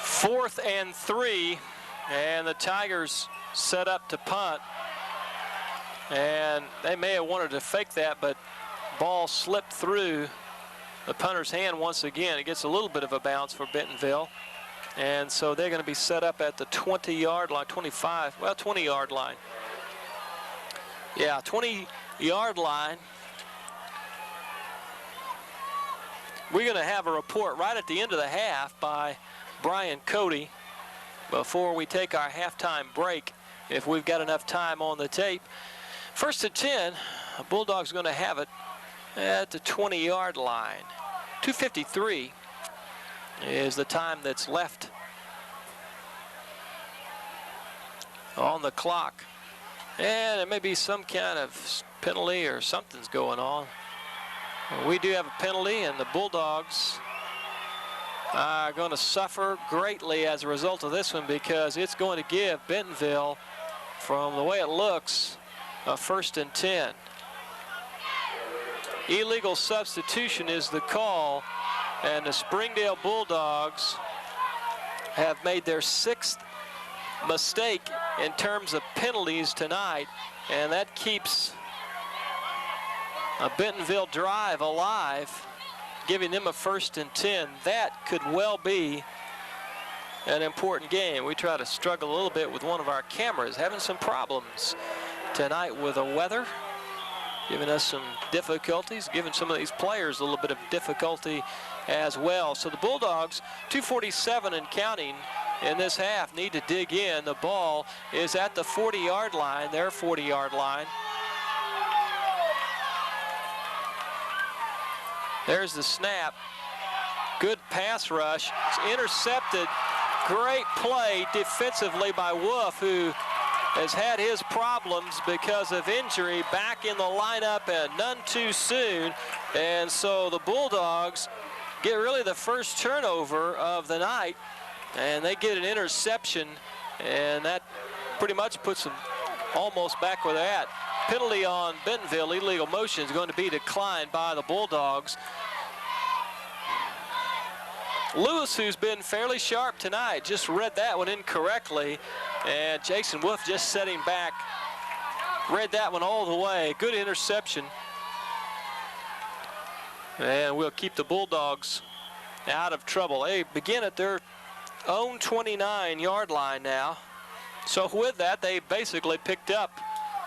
Fourth and 3, and the Tigers set up to punt. And they may have wanted to fake that, but ball slipped through the punter's hand once again. It gets a little bit of a bounce for Bentonville. And so they're going to be set up at the 20-yard line, 25, well, 20-yard line. Yeah, 20-yard line. We're going to have a report right at the end of the half by Brian Cody before we take our halftime break. if we've got enough time on the tape. First and 10, Bulldogs going to have it at the 20-yard line. 2:53 is the time that's left on the clock. And it may be some kind of penalty or something's going on. We do have a penalty, and the Bulldogs are going to suffer greatly as a result of this one, because it's going to give Bentonville, from the way it looks, a first and 10. Illegal substitution is the call, and the Springdale Bulldogs have made their 6th mistake in terms of penalties tonight, and that keeps a Bentonville drive alive, giving them a first and 10. That could well be an important game. We try to struggle a little bit with one of our cameras, having some problems tonight with the weather, giving us some difficulties, giving some of these players a little bit of difficulty as well. So the Bulldogs, 2:47 and counting in this half, need to dig in. The ball is at the 40-yard line, their 40-yard line. There's the snap. Good pass rush. It's intercepted. Great play defensively by Wolf, who has had his problems because of injury, back in the lineup and none too soon. And so the Bulldogs get really the first turnover of the night, and they get an interception, and that pretty much puts them almost back where they're at. Penalty on Bentonville, illegal motion, is going to be declined by the Bulldogs. Lewis, who's been fairly sharp tonight, just read that one incorrectly, and Jason Wolf just setting back, read that one all the way. Good interception. And we'll keep the Bulldogs out of trouble. They begin at their own 29-yard line now. So with that, they basically picked up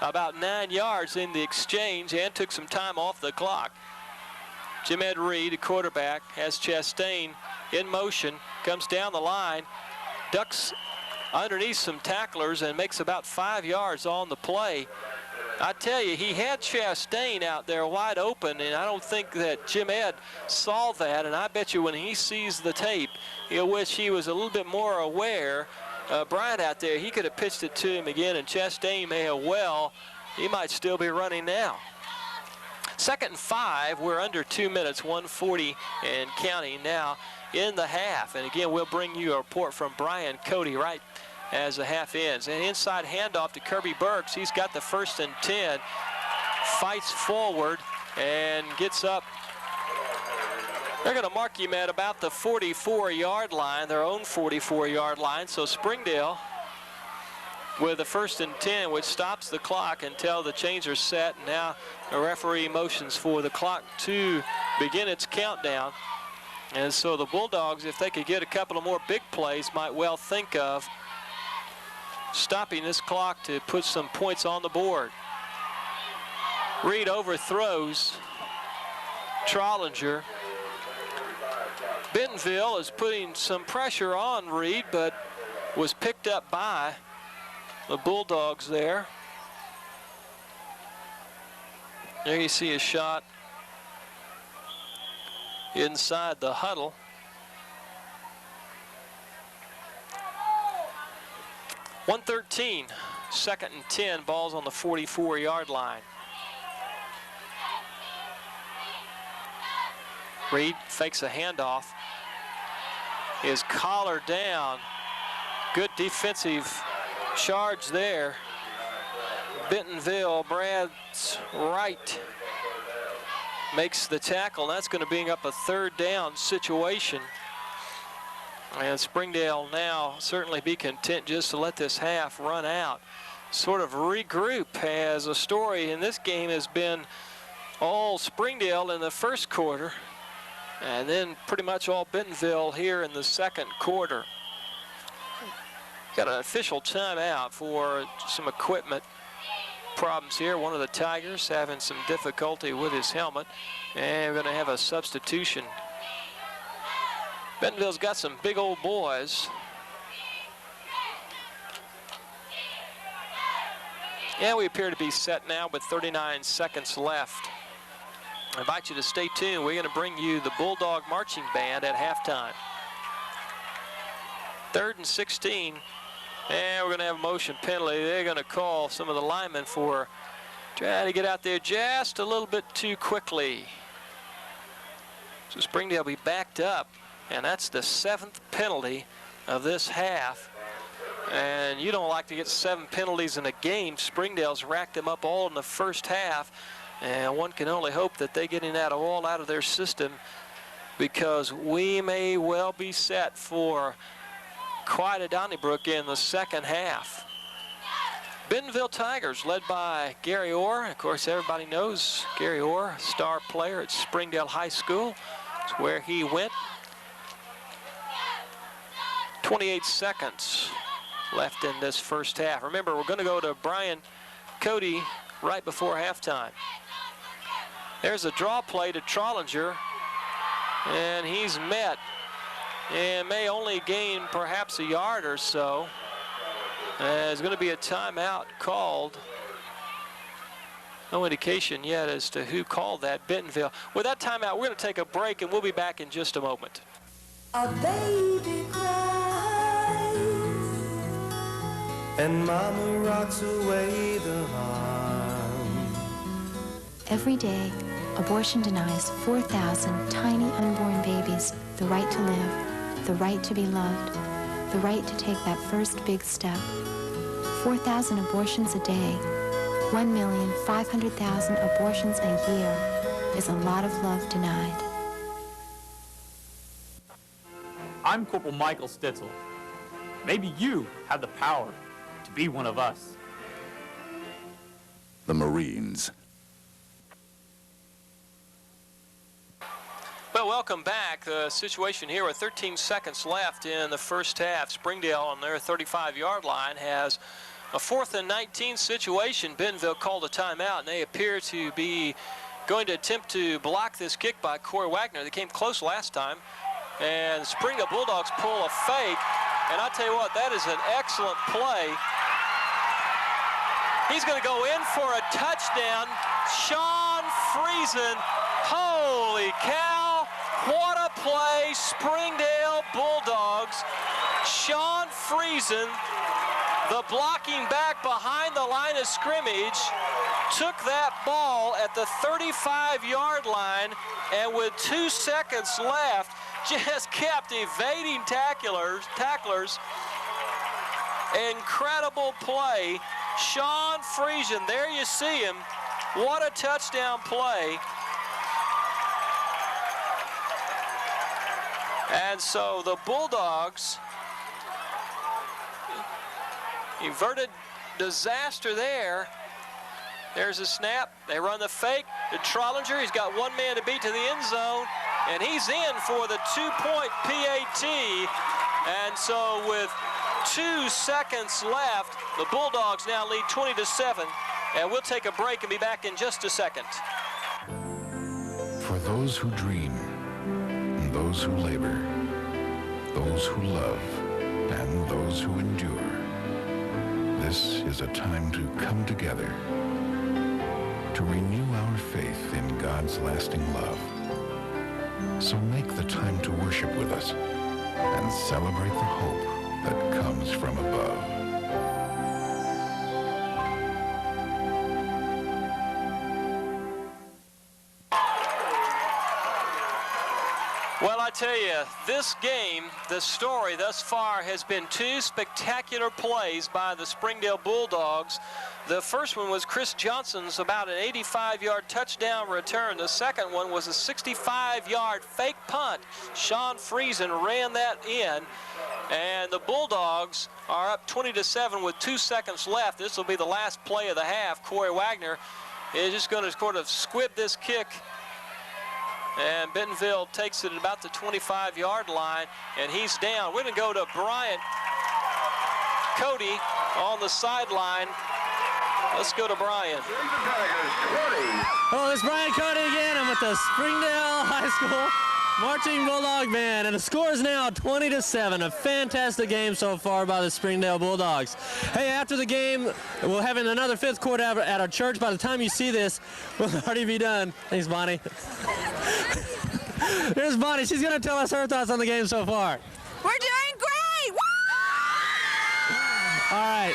about 9 yards in the exchange and took some time off the clock. Jim Ed Reed, a quarterback, has Chastain in motion, comes down the line, ducks underneath some tacklers, and makes about 5 yards on the play. I tell you, he had Chastain out there wide open, and I don't think that Jim Ed saw that, and I bet you when he sees the tape, he'll wish he was a little bit more aware. Bryant out there, he could have pitched it to him again, and Chastain may have he might still be running now. 2nd and 5, we're under 2 minutes, 1:40 and counting now in the half. And again, we'll bring you a report from Brian Cody right as the half ends. And inside handoff to Kirby Burks. He's got the first and 10, fights forward and gets up. They're going to mark him at about the 44-yard line, their own 44-yard line. So Springdale with the first and 10, which stops the clock until the chains are set. Now the referee motions for the clock to begin its countdown. And so the Bulldogs, if they could get a couple of more big plays, might well think of stopping this clock to put some points on the board. Reed overthrows Trollinger. Bentonville is putting some pressure on Reed, but was picked up by the Bulldogs there. There you see a shot inside the huddle. .113, 2nd and 10, balls on the 44-yard line. Reed fakes a handoff, is collared down. Good defensive charge there. Bentonville, Brad's right, makes the tackle. That's going to bring up a 3rd down situation. And Springdale now certainly be content just to let this half run out. Sort of regroup, as a story in this game has been all Springdale in the first quarter, and then pretty much all Bentonville here in the second quarter. Got an official timeout for some equipment problems here. One of the Tigers having some difficulty with his helmet, and we're going to have a substitution. Bentonville's got some big old boys. Yeah, we appear to be set now with 39 seconds left. I invite you to stay tuned. We're going to bring you the Bulldog Marching Band at halftime. 3rd and 16. And we're going to have a motion penalty. They're going to call some of the linemen for trying to get out there just a little bit too quickly. So Springdale will be backed up, and that's the 7th penalty of this half. And you don't like to get 7 penalties in a game. Springdale's racked them up all in the first half, and one can only hope that they get that all out of their system, because we may well be set for quite a Donnybrook in the second half. Bentonville Tigers led by Gary Orr. Of course, everybody knows Gary Orr, star player at Springdale High School. It's where he went. 28 seconds left in this first half. Remember, we're going to go to Brian Cody right before halftime. There's a draw play to Trollinger, and he's met and may only gain perhaps a yard or so. There's going to be a timeout called. No indication yet as to who called that. Bentonville. With that timeout, we're going to take a break, and we'll be back in just a moment. A baby cries, and mama rocks away the harm. Every day, abortion denies 4,000 tiny unborn babies the right to live, the right to be loved, the right to take that first big step. 4,000 abortions a day, 1,500,000 abortions a year is a lot of love denied. I'm Corporal Michael Stitzel. Maybe you have the power to be one of us. The Marines. Well, welcome back. The situation here with 13 seconds left in the first half. Springdale on their 35-yard line has a 4th and 19 situation. Bentonville called a timeout, and they appear to be going to attempt to block this kick by Corey Wagner. They came close last time, and Springdale Bulldogs pull a fake, and I tell you what, that is an excellent play. He's going to go in for a touchdown. Sean Friesen, holy cow. What a play, Springdale Bulldogs. Sean Friesen, the blocking back behind the line of scrimmage, took that ball at the 35-yard line, and with 2 seconds left, just kept evading tacklers. Incredible play. Sean Friesen, there you see him. What a touchdown play. And so the Bulldogs, inverted disaster there. There's a snap. They run the fake to Trollinger. He's got one man to beat to the end zone, and he's in for the 2-point PAT. And so with 2 seconds left, the Bulldogs now lead 20-7. And we'll take a break and be back in just a second. For those who dream, and those who labor, those who love, and those who endure, this is a time to come together, to renew our faith in God's lasting love. So make the time to worship with us and celebrate the hope that comes from above. Well, I tell you, this game, the story thus far has been 2 spectacular plays by the Springdale Bulldogs. The first one was Chris Johnson's about an 85-yard touchdown return. The second one was a 65-yard fake punt. Sean Friesen ran that in, and the Bulldogs are up 20-7 with 2 seconds left. This will be the last play of the half. Corey Wagner is just going to sort of squib this kick, and Bentonville takes it at about the 25-yard line, and he's down. We're going to go to Brian Cody on the sideline. Let's go to Brian. Oh, it's Brian Cody again. I'm with the Springdale High School Marching Bulldog Band, and the score is now 20-7. A fantastic game so far by the Springdale Bulldogs. Hey, after the game, we'll have another fifth quarter at our church. By the time you see this, we'll already be done. Thanks, Bonnie. Here's Bonnie. She's going to tell us her thoughts on the game so far. We're doing great! Woo! All right.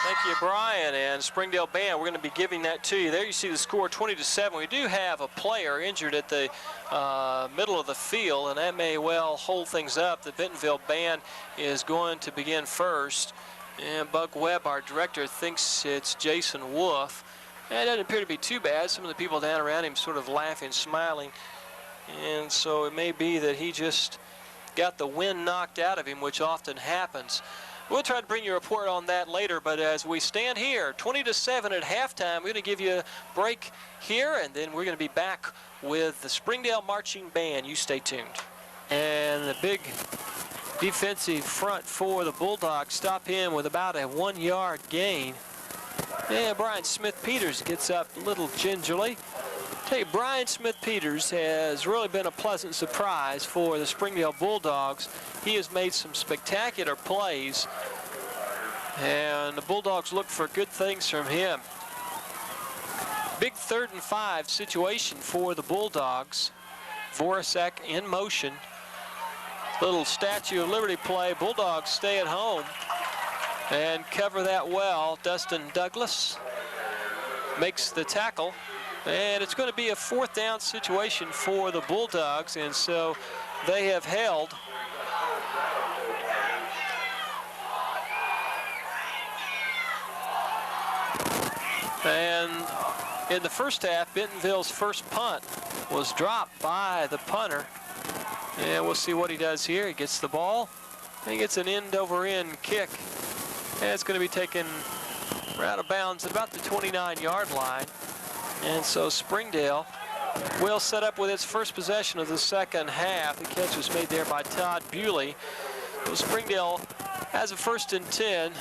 Thank you, Brian, and Springdale Band. We're going to be giving that to you. There you see the score, 20-7. We do have a player injured at the middle of the field, and that may well hold things up. The Bentonville Band is going to begin first, and Buck Webb, our director, thinks it's Jason Wolf. And it doesn't appear to be too bad. Some of the people down around him sort of laughing, smiling, and so it may be that he just got the wind knocked out of him, which often happens. We'll try to bring you a report on that later, but as we stand here, 20-7 at halftime, we're going to give you a break here, and then we're going to be back with the Springdale Marching Band. You stay tuned. And a big defensive front for the Bulldogs. Stop him with about a 1-yard gain. And Brian Smith-Peters gets up a little gingerly. Tell you, Brian Smith-Peters has really been a pleasant surprise for the Springdale Bulldogs. He has made some spectacular plays, and the Bulldogs look for good things from him. Big 3rd and 5 situation for the Bulldogs. Voracek in motion. Little Statue of Liberty play. Bulldogs stay at home and cover that well. Dustin Douglas makes the tackle. And it's going to be a 4th down situation for the Bulldogs, and so they have held. And in the first half, Bentonville's first punt was dropped by the punter. And we'll see what he does here. He gets the ball, and he gets an end-over-end kick. And it's going to be taken out of bounds at about the 29-yard line. And so Springdale will set up with its first possession of the second half. The catch was made there by Todd Bewley. So Springdale has a 1st and 10.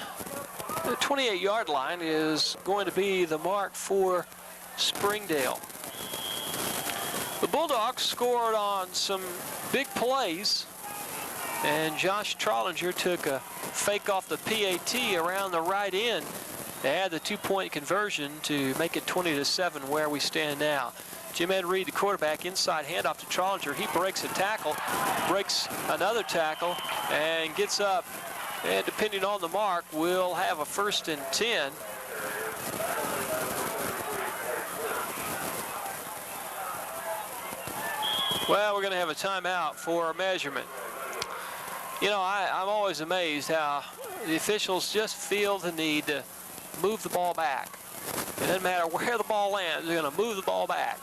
The 28-yard line is going to be the mark for Springdale. The Bulldogs scored on some big plays, and Josh Trollinger took a fake off the PAT around the right end. They had the 2-point conversion to make it 20-7 where we stand now. Jim Ed Reed, the quarterback, inside handoff to Trollinger. He breaks a tackle, breaks another tackle, and gets up. And depending on the mark, we'll have a 1st and 10. Well, we're going to have a timeout for a measurement. You know, I'm always amazed how the officials just feel the need to move the ball back. It doesn't matter where the ball lands, they're going to move the ball back.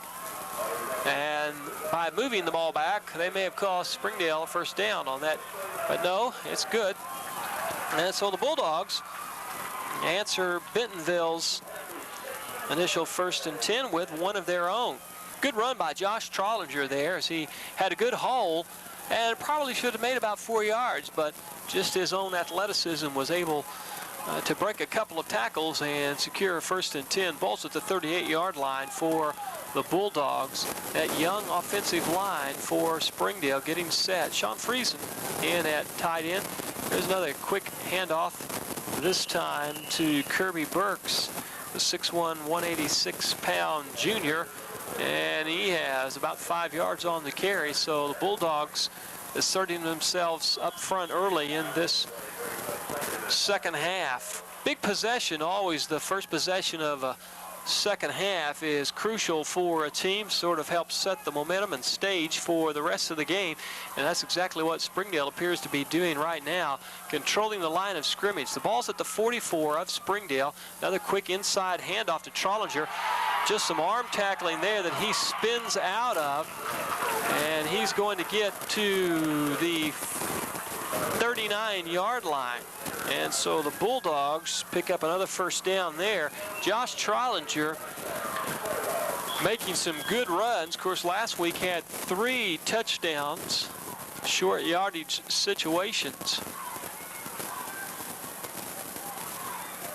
And by moving the ball back, they may have cost Springdale a 1st down on that. But no, it's good. And so the Bulldogs answer Bentonville's initial 1st and 10 with one of their own. Good run by Josh Trollinger there as he had a good hole and probably should have made about 4 yards, but just his own athleticism was able to break a couple of tackles and secure a 1st and 10. Ball's at the 38-yard line for the Bulldogs. That young offensive line for Springdale getting set. Sean Friesen in at tight end. There's another quick handoff, this time to Kirby Burks, the 6'1", 186-pound junior. And he has about 5 yards on the carry, so the Bulldogs asserting themselves up front early in this second half. Big possession, always the first possession of a second half is crucial for a team, sort of helps set the momentum and stage for the rest of the game, and that's exactly what Springdale appears to be doing right now, controlling the line of scrimmage. The ball's at the 44 of Springdale. Another quick inside handoff to Trollinger. Just some arm tackling there that he spins out of, and he's going to get to the 39-yard line. And so the Bulldogs pick up another 1st down there. Josh Trollinger making some good runs. Of course, last week had 3 touchdowns, short yardage situations.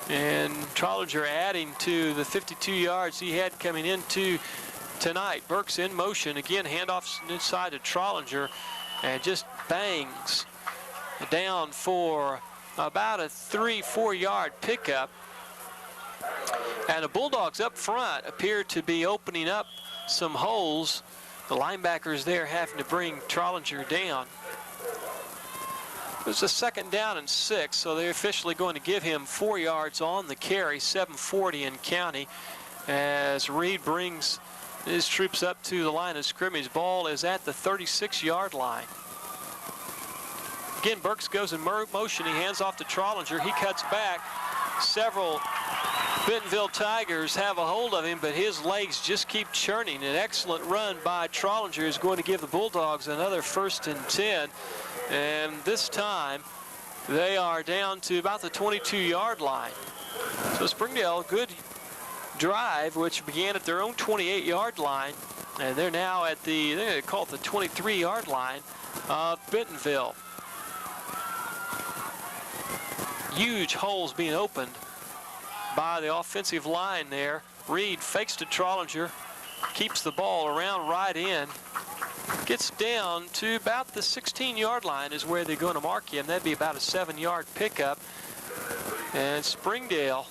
And Trollinger adding to the 52 yards he had coming into tonight. Burks in motion. Again, handoffs inside to Trollinger and just bangs down for about a 3-4 yard pickup. And the Bulldogs up front appear to be opening up some holes. The linebackers there having to bring Trollinger down. It was a 2nd down and 6, so they're officially going to give him 4 yards on the carry, 7:40 in county, as Reed brings his troops up to the line of scrimmage. Ball is at the 36-yard line. Again, Burks goes in motion. He hands off to Trollinger. He cuts back. Several Bentonville Tigers have a hold of him, but his legs just keep churning. An excellent run by Trollinger is going to give the Bulldogs another 1st and 10. And this time, they are down to about the 22-yard line. So Springdale, good drive, which began at their own 28-yard line. And they're now at the, they're going to call it the 23-yard line of Bentonville. Huge holes being opened by the offensive line there. Reed fakes to Trollinger, keeps the ball around right in, gets down to about the 16-yard line is where they're going to mark him. That'd be about a 7-yard pickup. And Springdale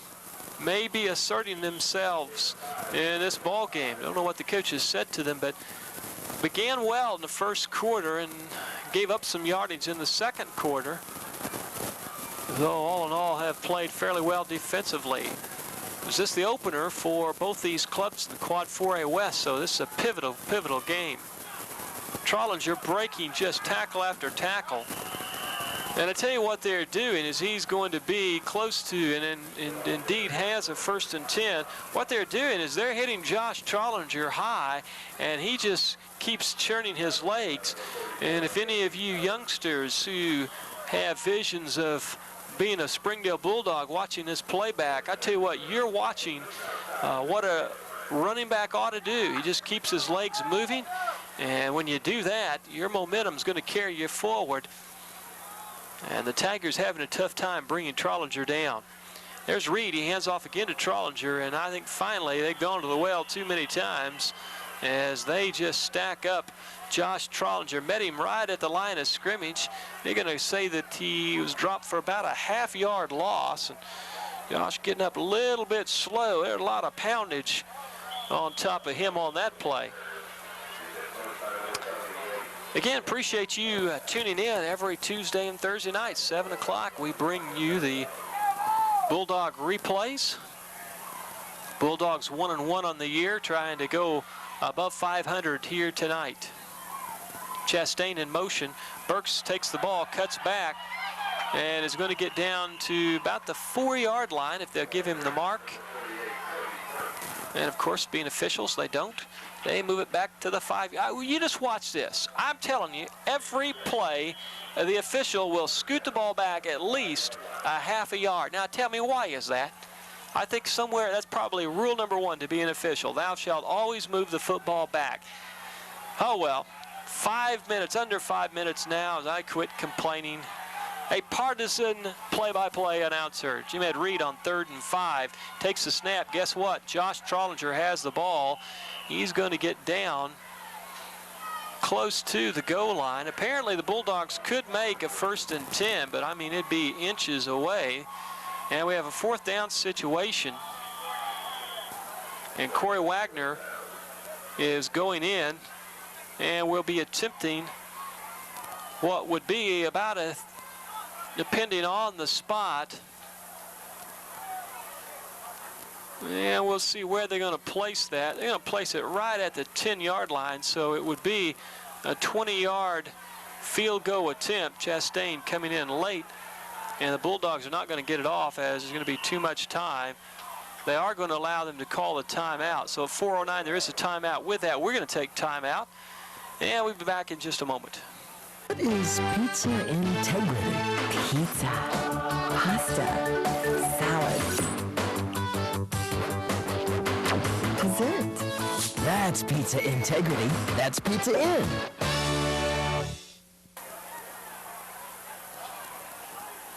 may be asserting themselves in this ball game. I don't know what the coaches said to them, but began well in the first quarter and gave up some yardage in the second quarter, though all in all have played fairly well defensively. Is this the opener for both these clubs in the Quad 4A West? So this is a pivotal game. Trollinger breaking just tackle after tackle. And I tell you what they're doing is he's going to be close to, and indeed has a 1st and 10. What they're doing is they're hitting Josh Trollinger high, and he just keeps churning his legs. And if any of you youngsters who have visions of being a Springdale Bulldog watching this playback, I tell you what, you're watching what a running back ought to do. He just keeps his legs moving, and when you do that, your momentum's going to carry you forward. And the Tigers having a tough time bringing Trollinger down. There's Reed. He hands off again to Trollinger, and I think finally they've gone to the well too many times as they just stack up Josh Trollinger. Met him right at the line of scrimmage. They're going to say that he was dropped for about a half-yard loss. And Josh getting up a little bit slow. There's a lot of poundage on top of him on that play. Again, appreciate you tuning in every Tuesday and Thursday night, 7 o'clock. We bring you the Bulldog replays. Bulldogs 1-1 on the year, trying to go above 500 here tonight. Chastain in motion. Burks takes the ball, cuts back, and is going to get down to about the 4-yard line if they'll give him the mark. And of course, being officials, they don't. They move it back to the 5. You just watch this. I'm telling you, every play, the official will scoot the ball back at least a half a yard. Now, tell me, why is that? I think somewhere that's probably rule number 1 to be an official. Thou shalt always move the football back. Oh, well, 5 minutes, under 5 minutes now as I quit complaining. A partisan play-by-play announcer. Jim Ed Reed on 3rd and 5. Takes the snap. Guess what? Josh Trollinger has the ball. He's going to get down close to the goal line. Apparently the Bulldogs could make a 1st and 10, but I mean it'd be inches away. And we have a 4th down situation. And Corey Wagner is going in and will be attempting what would be about a, depending on the spot, and we'll see where they're going to place that. They're going to place it right at the 10-yard line, so it would be a 20-yard field goal attempt. Chastain coming in late, and the Bulldogs are not going to get it off as there's going to be too much time. They are going to allow them to call a timeout. So at 4:09, there is a timeout. With that, we're going to take timeout, and we'll be back in just a moment. What is pizza integrity? Pizza, pasta, salad, dessert. That's pizza integrity. That's Pizza Inn.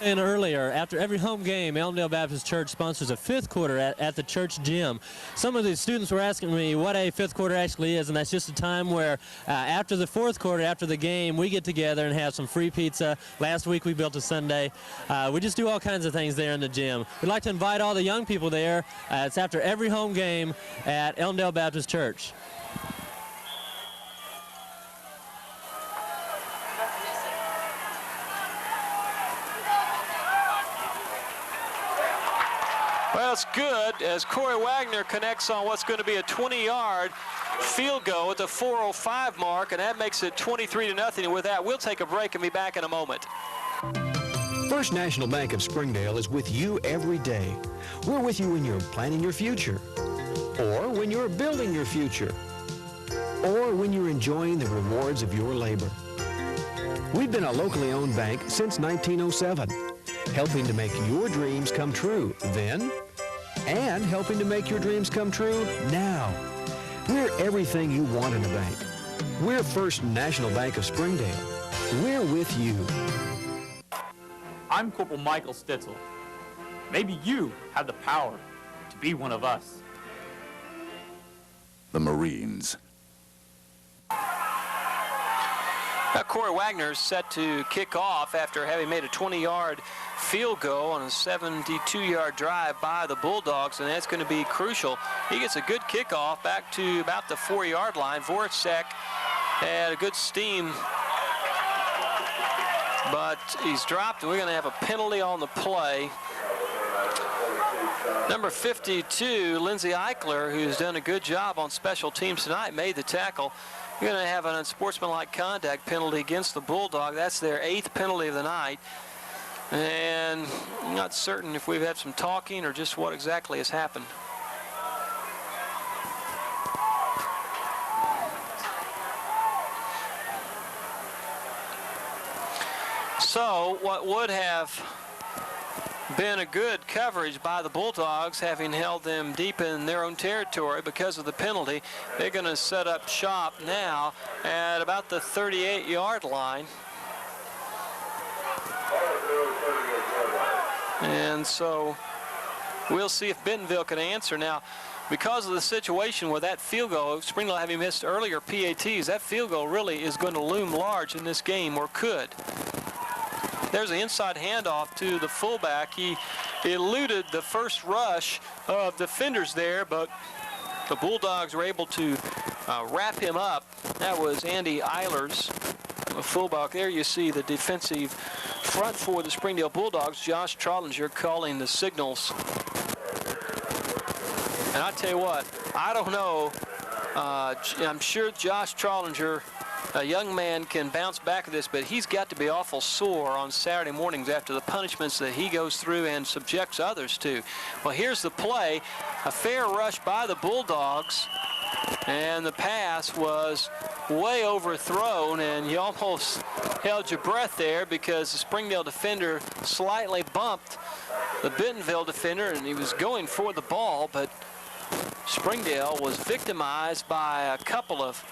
And earlier, after every home game, Elmdale Baptist Church sponsors a fifth quarter at the church gym. Some of the students were asking me what a fifth quarter actually is, and that's just a time where after the fourth quarter, after the game, we get together and have some free pizza. Last week we built a sundae. We just do all kinds of things there in the gym. We'd like to invite all the young people there. It's after every home game at Elmdale Baptist Church. Well, it's good as Corey Wagner connects on what's going to be a 20-yard field goal at the 4:05 mark, and that makes it 23-0. And with that, we'll take a break and be back in a moment. First National Bank of Springdale is with you every day. We're with you when you're planning your future, or when you're building your future, or when you're enjoying the rewards of your labor. We've been a locally owned bank since 1907, helping to make your dreams come true then, and helping to make your dreams come true now. We're everything you want in a bank. We're First National Bank of Springdale. We're with you. I'm Corporal Michael Stitzel. Maybe you have the power to be one of us. The Marines. Now, Corey Wagner's set to kick off after having made a 20-yard field goal on a 72-yard drive by the Bulldogs, and that's going to be crucial. He gets a good kickoff back to about the 4-yard line. Voracek had a good steam, but he's dropped, and we're going to have a penalty on the play. Number 52, Lindsey Eichler, who's done a good job on special teams tonight, made the tackle. You're going to have an unsportsmanlike conduct penalty against the Bulldog. That's their 8th penalty of the night. And I'm not certain if we've had some talking or just what exactly has happened. So what would have been a good coverage by the Bulldogs, having held them deep in their own territory because of the penalty, they're going to set up shop now at about the 38-yard line. And so we'll see if Bentonville can answer. Now, because of the situation with that field goal, Springdale having missed earlier PATs, that field goal really is going to loom large in this game, or could. There's an inside handoff to the fullback. He eluded the first rush of defenders there, but the Bulldogs were able to wrap him up. That was Andy Eilers, the fullback. There you see the defensive front for the Springdale Bulldogs. Josh Trollinger calling the signals. And I tell you what, I don't know. I'm sure Josh Trollinger, a young man, can bounce back of this, but he's got to be awful sore on Saturday mornings after the punishments that he goes through and subjects others to. Well, here's the play. A fair rush by the Bulldogs, and the pass was way overthrown, and you almost held your breath there because the Springdale defender slightly bumped the Bentonville defender, and he was going for the ball, but Springdale was victimized by a couple of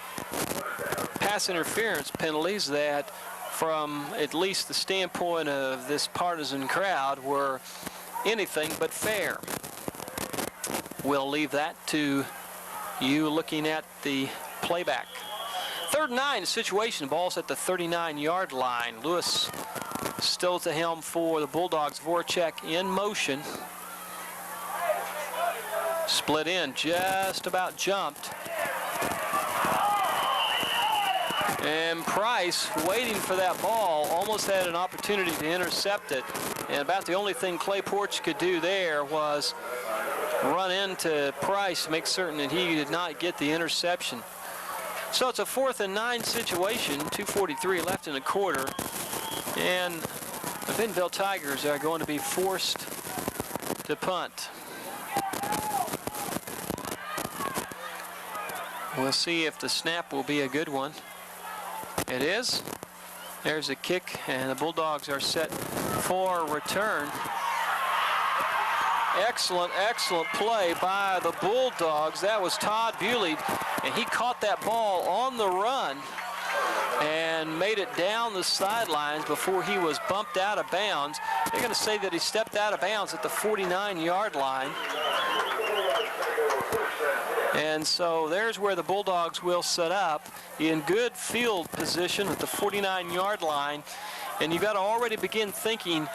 pass interference penalties that, from at least the standpoint of this partisan crowd, were anything but fair. We'll leave that to you looking at the playback. 3rd and 9 situation. Ball's at the 39-yard line. Lewis still at the helm for the Bulldogs. Voracek in motion. Split in, just about jumped. And Price, waiting for that ball, almost had an opportunity to intercept it. And about the only thing Clay Porch could do there was run into Price to make certain that he did not get the interception. So it's a 4th and 9 situation, 2:43 left in the quarter. And the Bentonville Tigers are going to be forced to punt. We'll see if the snap will be a good one. It is. There's a kick, and the Bulldogs are set for a return. Excellent, excellent play by the Bulldogs. That was Todd Bewley, and he caught that ball on the run and made it down the sidelines before he was bumped out of bounds. They're going to say that he stepped out of bounds at the 49-yard line. And so there's where the Bulldogs will set up in good field position at the 49-yard line. And you've got to already begin thinking,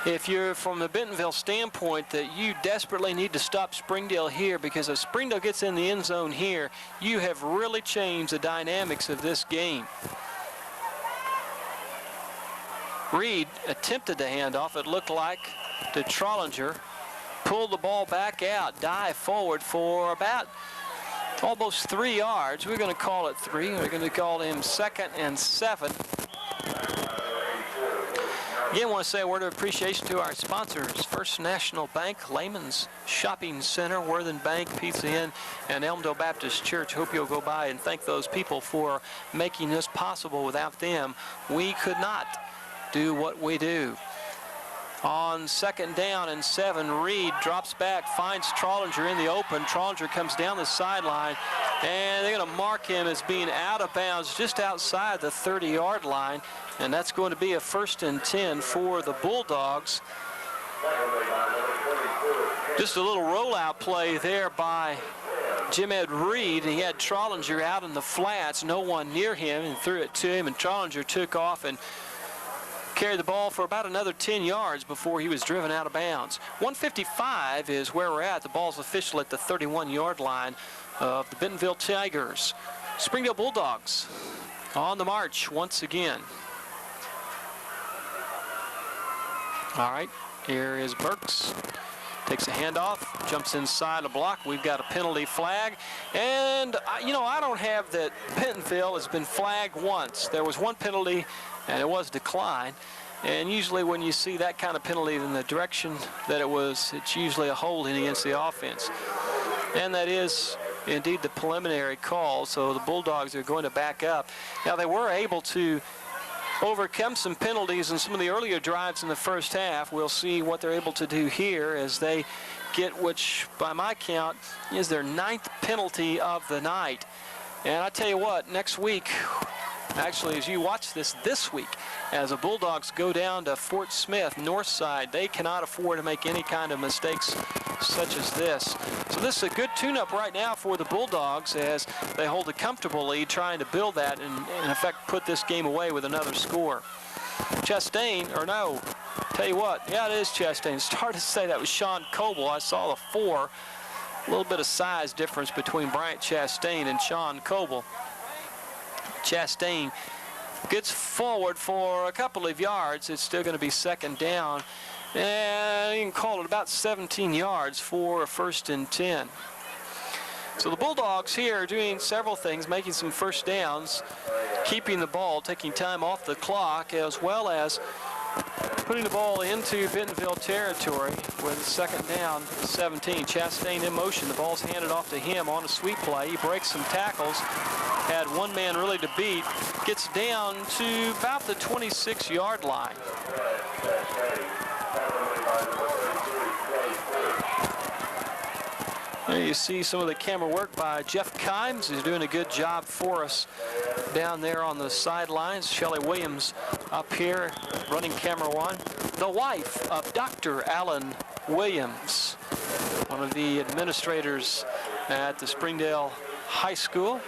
if you're from the Bentonville standpoint, that you desperately need to stop Springdale here, because if Springdale gets in the end zone here, you have really changed the dynamics of this game. Reed attempted to hand off, it looked like, to Trollinger. Pulled the ball back out, dive forward for about almost 3 yards. We're going to call it 3. We're going to call him 2nd and 7. Again, I want to say a word of appreciation to our sponsors: First National Bank, Lehman's Shopping Center, Worthen Bank, Pizza Inn, and Elmdale Baptist Church. Hope you'll go by and thank those people for making this possible. Without them, we could not do what we do. On 2nd down and 7, Reed drops back, finds Trollinger in the open. Trollinger comes down the sideline, and they're going to mark him as being out of bounds just outside the 30-yard line, and that's going to be a 1st and 10 for the Bulldogs. Just a little rollout play there by Jim Ed Reed. He had Trollinger out in the flats, no one near him, and threw it to him, and Trollinger took off and carried the ball for about another 10 yards before he was driven out of bounds. 1:55 is where we're at. The ball's official at the 31-yard line of the Bentonville Tigers. Springdale Bulldogs on the march once again. All right, here is Burks. Takes a handoff, jumps inside a block. We've got a penalty flag. And, I don't have that Bentonville has been flagged once. There was one penalty, and it was declined. And usually when you see that kind of penalty in the direction that it's usually a holding against the offense. And that is indeed the preliminary call, so the Bulldogs are going to back up. Now, they were able to overcome some penalties in some of the earlier drives in the first half. We'll see what they're able to do here as they get, which by my count is their 9th penalty of the night. And I tell you what, next week, actually, as you watch this week, as the Bulldogs go down to Fort Smith, north side, they cannot afford to make any kind of mistakes such as this. So this is a good tune-up right now for the Bulldogs as they hold a comfortable lead, trying to build that and, in effect, put this game away with another score. Chastain, or no, tell you what, yeah, it is Chastain. It's hard to say that was Sean Coble. I saw the 4. A little bit of size difference between Bryant Chastain and Sean Coble. Chastain gets forward for a couple of yards. It's still going to be 2nd down. And you can call it about 17 yards for a 1st and 10. So the Bulldogs here are doing several things, making some first downs, keeping the ball, taking time off the clock, as well as putting the ball into Bentonville territory with 2nd down, 17. Chastain in motion. The ball's handed off to him on a sweep play. He breaks some tackles. Had one man really to beat. Gets down to about the 26-yard line. There you see some of the camera work by Jeff Kimes, who's doing a good job for us down there on the sidelines. Shelley Williams up here running camera 1. The wife of Dr. Alan Williams, one of the administrators at the Springdale High School.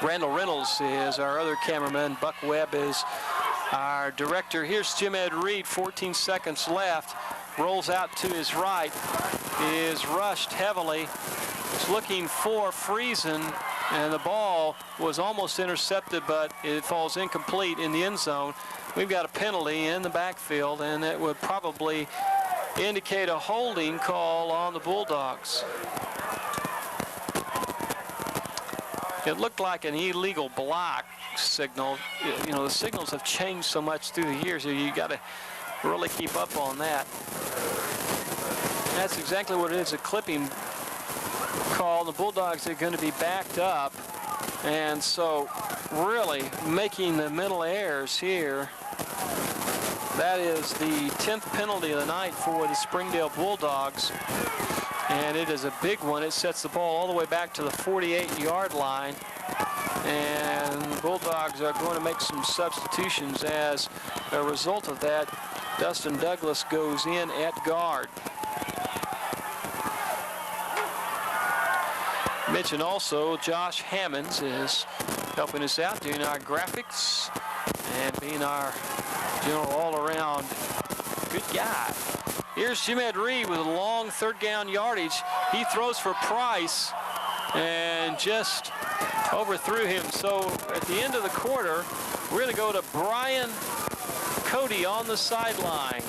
Randall Reynolds is our other cameraman. Buck Webb is our director. Here's Jim Ed Reed, 14 seconds left. Rolls out to his right, is rushed heavily. He's looking for Friesen, and the ball was almost intercepted, but it falls incomplete in the end zone. We've got a penalty in the backfield, and it would probably indicate a holding call on the Bulldogs. It looked like an illegal block signal. The signals have changed so much through the years, so you got to really keep up on that. That's exactly what it is, a clipping call. The Bulldogs are going to be backed up, and so really making the mental errors here. That is the 10th penalty of the night for the Springdale Bulldogs, and it is a big one. It sets the ball all the way back to the 48-yard line. And Bulldogs are going to make some substitutions. As a result of that, Dustin Douglas goes in at guard. Mention also Josh Hammonds is helping us out, doing our graphics and being our general all-around good guy. Here's Jimed Reed with a long third down yardage. He throws for Price and just overthrew him. So at the end of the quarter, we're going to go to Brian Cody on the sideline.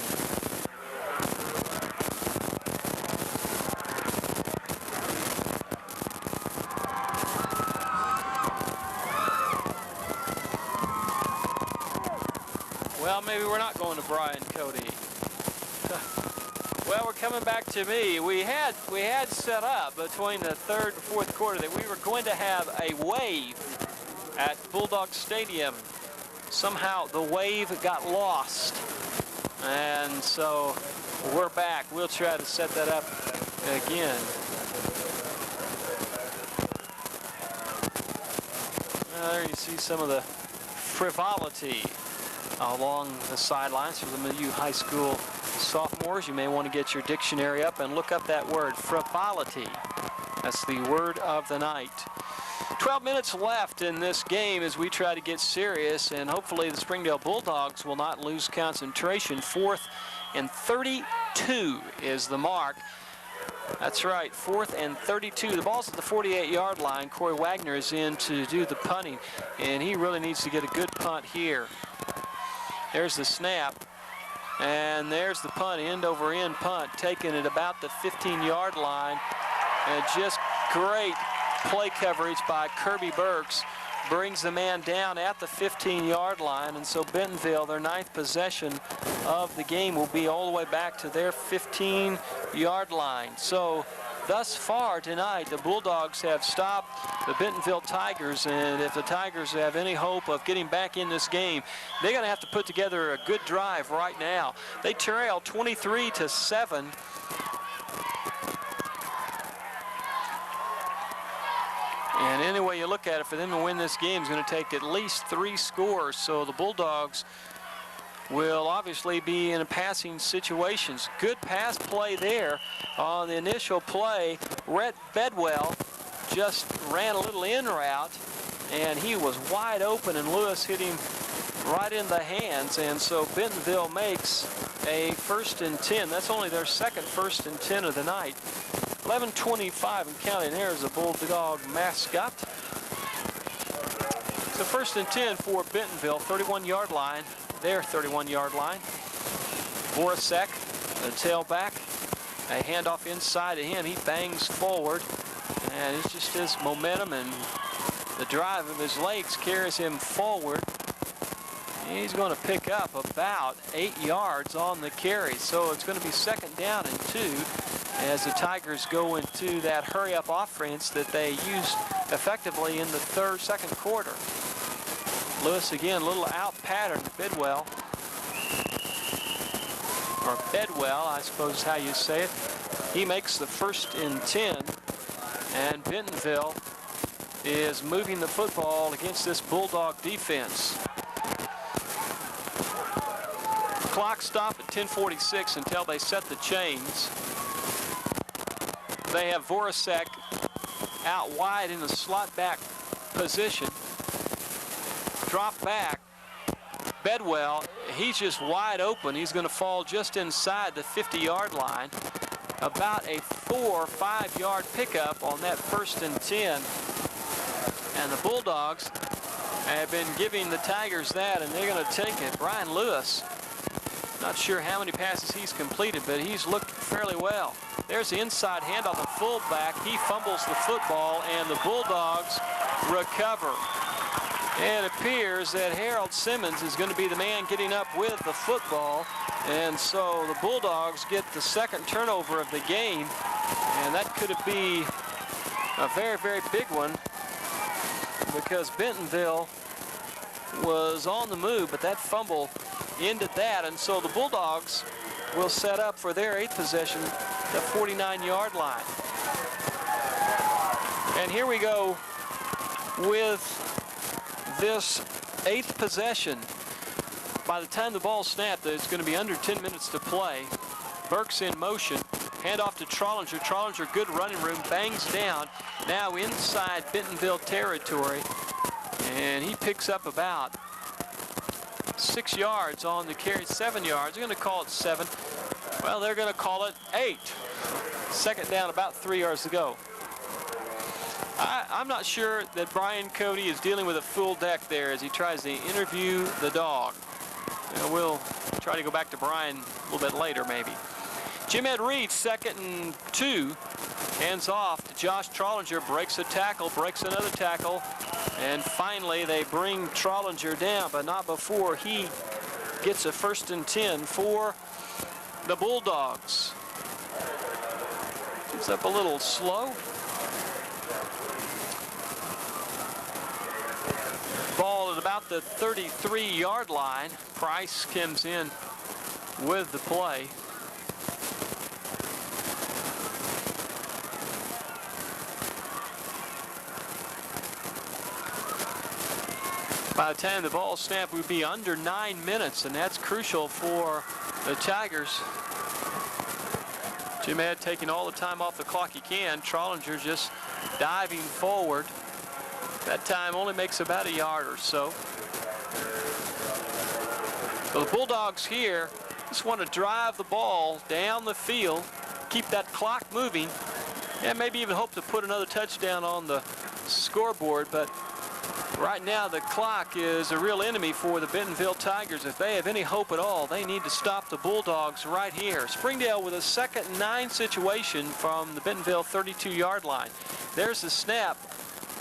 Well, maybe we're not going to Brian Cody. Well, we're coming back to me. We had set up between the third and fourth quarter that we were going to have a wave at Bulldog Stadium. Somehow the wave got lost. And so we're back. We'll try to set that up again. There you see some of the frivolity along the sidelines for some of you high school sophomores. You may want to get your dictionary up and look up that word, frivolity. That's the word of the night. 12 minutes left in this game as we try to get serious, and hopefully the Springdale Bulldogs will not lose concentration. 4th and 32 is the mark. That's right, 4th and 32. The ball's at the 48-yard line. Corey Wagner is in to do the punting, and he really needs to get a good punt here. There's the snap, and there's the punt, end-over-end punt, taken at about the 15-yard line, and just great play coverage by Kirby Burks brings the man down at the 15-yard line, and so Bentonville, their 9th possession of the game, will be all the way back to their 15-yard line. So thus far tonight, the Bulldogs have stopped the Bentonville Tigers, and if the Tigers have any hope of getting back in this game, they're going to have to put together a good drive right now. They trail 23-7. And any way you look at it, for them to win this game is going to take at least 3 scores. So the Bulldogs will obviously be in a passing situations. Good pass play there on the initial play. Rhett Bedwell just ran a little in route, and he was wide open, and Lewis hit him right in the hands. And so Bentonville makes a 1st and 10. That's only their second 1st and 10 of the night. 11:25 and counting. There's a Bulldog mascot. So 1st and 10 for Bentonville, 31-yard line, their 31-yard line. Voracek, the tailback, a handoff inside of him. He bangs forward, and it's just his momentum and the drive of his legs carries him forward. He's going to pick up about 8 yards on the carry. So it's going to be 2nd down and 2 as the Tigers go into that hurry-up offense that they used effectively in the second quarter. Lewis again, a little out pattern to Bedwell. Or Bedwell, I suppose is how you say it. He makes the 1st and 10, and Bentonville is moving the football against this Bulldog defense. Clock stop at 10:46 until they set the chains. They have Voracek out wide in the slot back position. Drop back. Bedwell, he's just wide open. He's going to fall just inside the 50-yard line. About a 4 or 5 yard pickup on that 1st and 10. And the Bulldogs have been giving the Tigers that, and they're going to take it. Brian Lewis, not sure how many passes he's completed, but he's looked fairly well. There's the inside handoff, the fullback. He fumbles the football, and the Bulldogs recover. It appears that Harold Simmons is going to be the man getting up with the football, and so the Bulldogs get the 2nd turnover of the game, and that could be a very, very big one because Bentonville was on the move, but that fumble ended that, and so the Bulldogs will set up for their 8th possession, the 49-yard line. And here we go with this 8th possession. By the time the ball snapped, it's going to be under 10 minutes to play. Burke's in motion. Hand off to Trollinger. Trollinger, good running room, bangs down. Now inside Bentonville territory. And he picks up about 6 yards on the carry, 7 yards. They're going to call it 7. Well, they're going to call it 8. Second down, about 3 yards to go. I'm not sure that Brian Cody is dealing with a full deck there as he tries to interview the dog. We'll try to go back to Brian a little bit later, maybe. Jim Ed Reed, 2nd and 2. Hands off to Josh Trollinger, breaks a tackle, breaks another tackle, and finally they bring Trollinger down, but not before he gets a 1st and 10 for the Bulldogs. It's up a little slow. Ball at about the 33-yard line. Price comes in with the play. By the time the ball snapped, we'd be under 9 minutes, and that's crucial for the Tigers. Jim Ed taking all the time off the clock he can. Trollinger just diving forward. That time only makes about a yard or so. So the Bulldogs here just want to drive the ball down the field, keep that clock moving, and maybe even hope to put another touchdown on the scoreboard. But right now the clock is a real enemy for the Bentonville Tigers. If they have any hope at all, they need to stop the Bulldogs right here. Springdale with a 2nd and 9 situation from the Bentonville 32-yard line. There's the snap.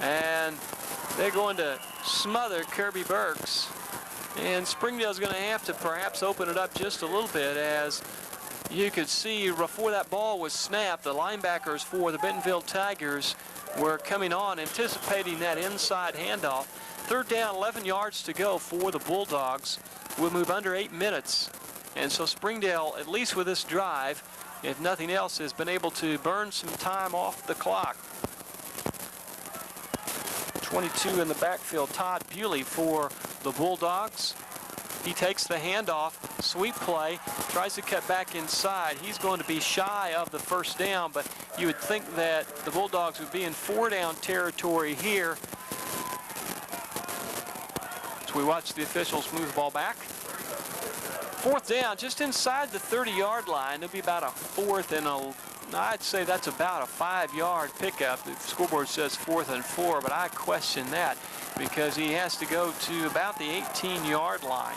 And they're going to smother Kirby Burks. And Springdale's going to have to perhaps open it up just a little bit. As you could see before that ball was snapped, the linebackers for the Bentonville Tigers were coming on, anticipating that inside handoff. 3rd down, 11 yards to go for the Bulldogs. We'll move under 8 minutes. And so Springdale, at least with this drive, if nothing else, has been able to burn some time off the clock. 22 in the backfield, Todd Bewley for the Bulldogs. He takes the handoff, sweep play, tries to cut back inside. He's going to be shy of the 1st down, but you would think that the Bulldogs would be in 4-down territory here. So we watch the officials move the ball back. 4th down, just inside the 30-yard line. It'll be about a 4th and I'd say that's about a 5-yard pickup. The scoreboard says 4th and 4, but I question that because he has to go to about the 18-yard line.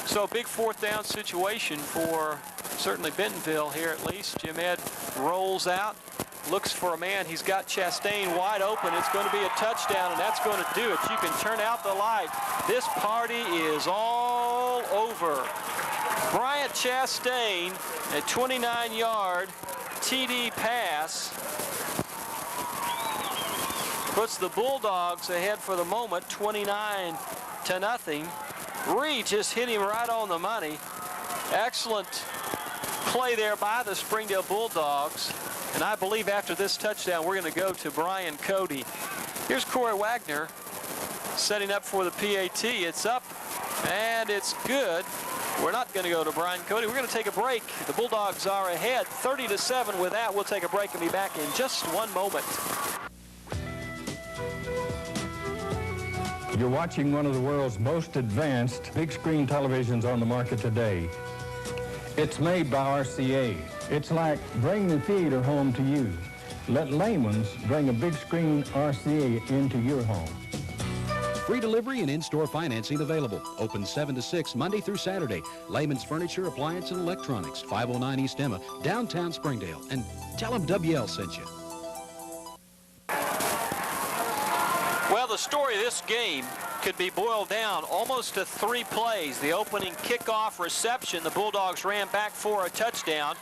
So big 4th down situation for certainly Bentonville here at least. Jim Ed rolls out, looks for a man. He's got Chastain wide open. It's going to be a touchdown, and that's going to do it. You can turn out the light. This party is all over. Bryant Chastain, a 29-yard TD pass, puts the Bulldogs ahead for the moment, 29-0. Reed just hit him right on the money. Excellent play there by the Springdale Bulldogs. And I believe after this touchdown, we're going to go to Brian Cody. Here's Corey Wagner setting up for the PAT. It's up, and it's good. We're not going to go to Brian Cody. We're going to take a break. The Bulldogs are ahead 30-7. With that, we'll take a break and be back in just one moment. You're watching one of the world's most advanced big screen televisions on the market today. It's made by RCA. It's like bring the theater home to you. Let Layman's bring a big screen RCA into your home. Free delivery and in-store financing available. Open 7 to 6 Monday through Saturday. Layman's Furniture, Appliance, and Electronics, 509 East Emma, downtown Springdale. And tell them WL sent you. Well, the story of this game could be boiled down almost to 3 plays. The opening kickoff reception, the Bulldogs ran back for a touchdown.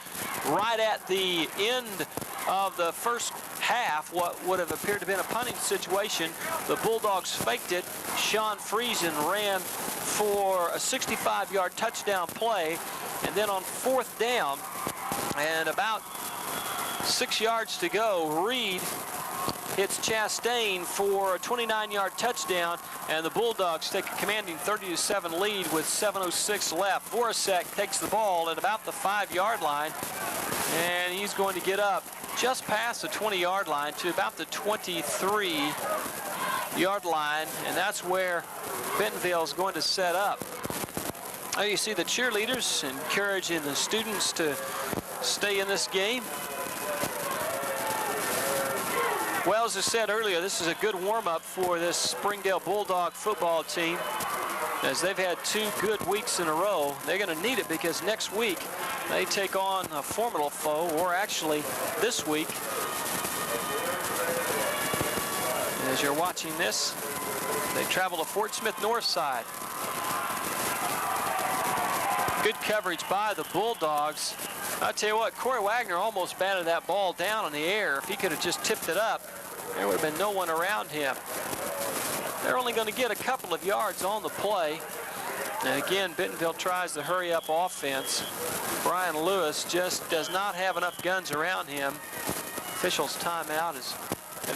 Right at the end of the first half, what would have appeared to have been a punting situation, the Bulldogs faked it. Sean Friesen ran for a 65-yard touchdown play. And then on 4th down, and about 6 yards to go, Reed hits Chastain for a 29-yard touchdown, and the Bulldogs take a commanding 30-7 lead with 7:06 left. Voracek takes the ball at about the 5-yard line, and he's going to get up just past the 20-yard line to about the 23-yard line, and that's where Bentonville is going to set up. You see the cheerleaders encouraging the students to stay in this game. Well, as I said earlier, this is a good warm-up for this Springdale Bulldog football team, as they've had 2 good weeks in a row. They're going to need it because next week they take on a formidable foe, or actually this week, as you're watching this, they travel to Fort Smith Northside. Good coverage by the Bulldogs. I'll tell you what, Corey Wagner almost batted that ball down in the air. If he could have just tipped it up, there would have been no one around him. They're only going to get a couple of yards on the play. And again, Bentonville tries the hurry-up offense. Brian Lewis just does not have enough guns around him. Officials' timeout is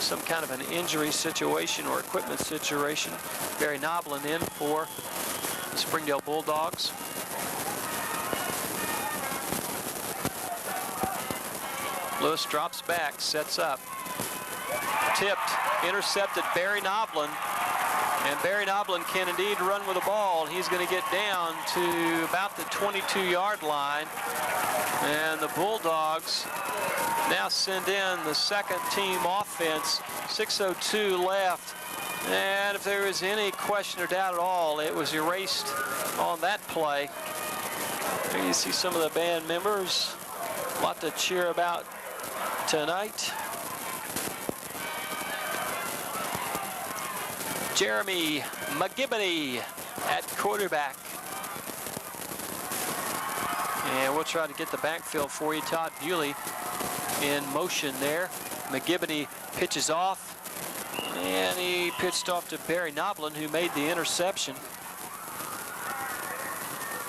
some kind of an injury situation or equipment situation. Barry Noblin in for the Springdale Bulldogs. Lewis drops back, sets up. Tipped, intercepted Barry Noblin. And Barry Noblin can indeed run with the ball. He's going to get down to about the 22-yard line. And the Bulldogs now send in the second team offense. 6:02 left. And if there was any question or doubt at all, it was erased on that play. Here you see some of the band members. A lot to cheer about tonight. Jeremy McGibbony at quarterback. And we'll try to get the backfield for you. Todd Bewley in motion there. McGibbony pitches off, and he pitched off to Barry Noblin, who made the interception.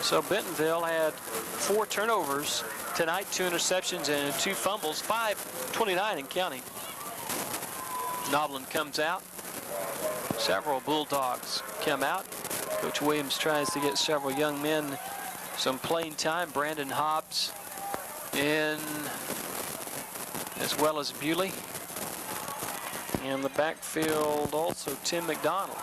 So Bentonville had 4 turnovers tonight, 2 interceptions and 2 fumbles, 5:29 in counting. Noblin comes out. Several Bulldogs come out. Coach Williams tries to get several young men some playing time. Brandon Hobbs in, as well as Bewley. In the backfield also Tim McDonald.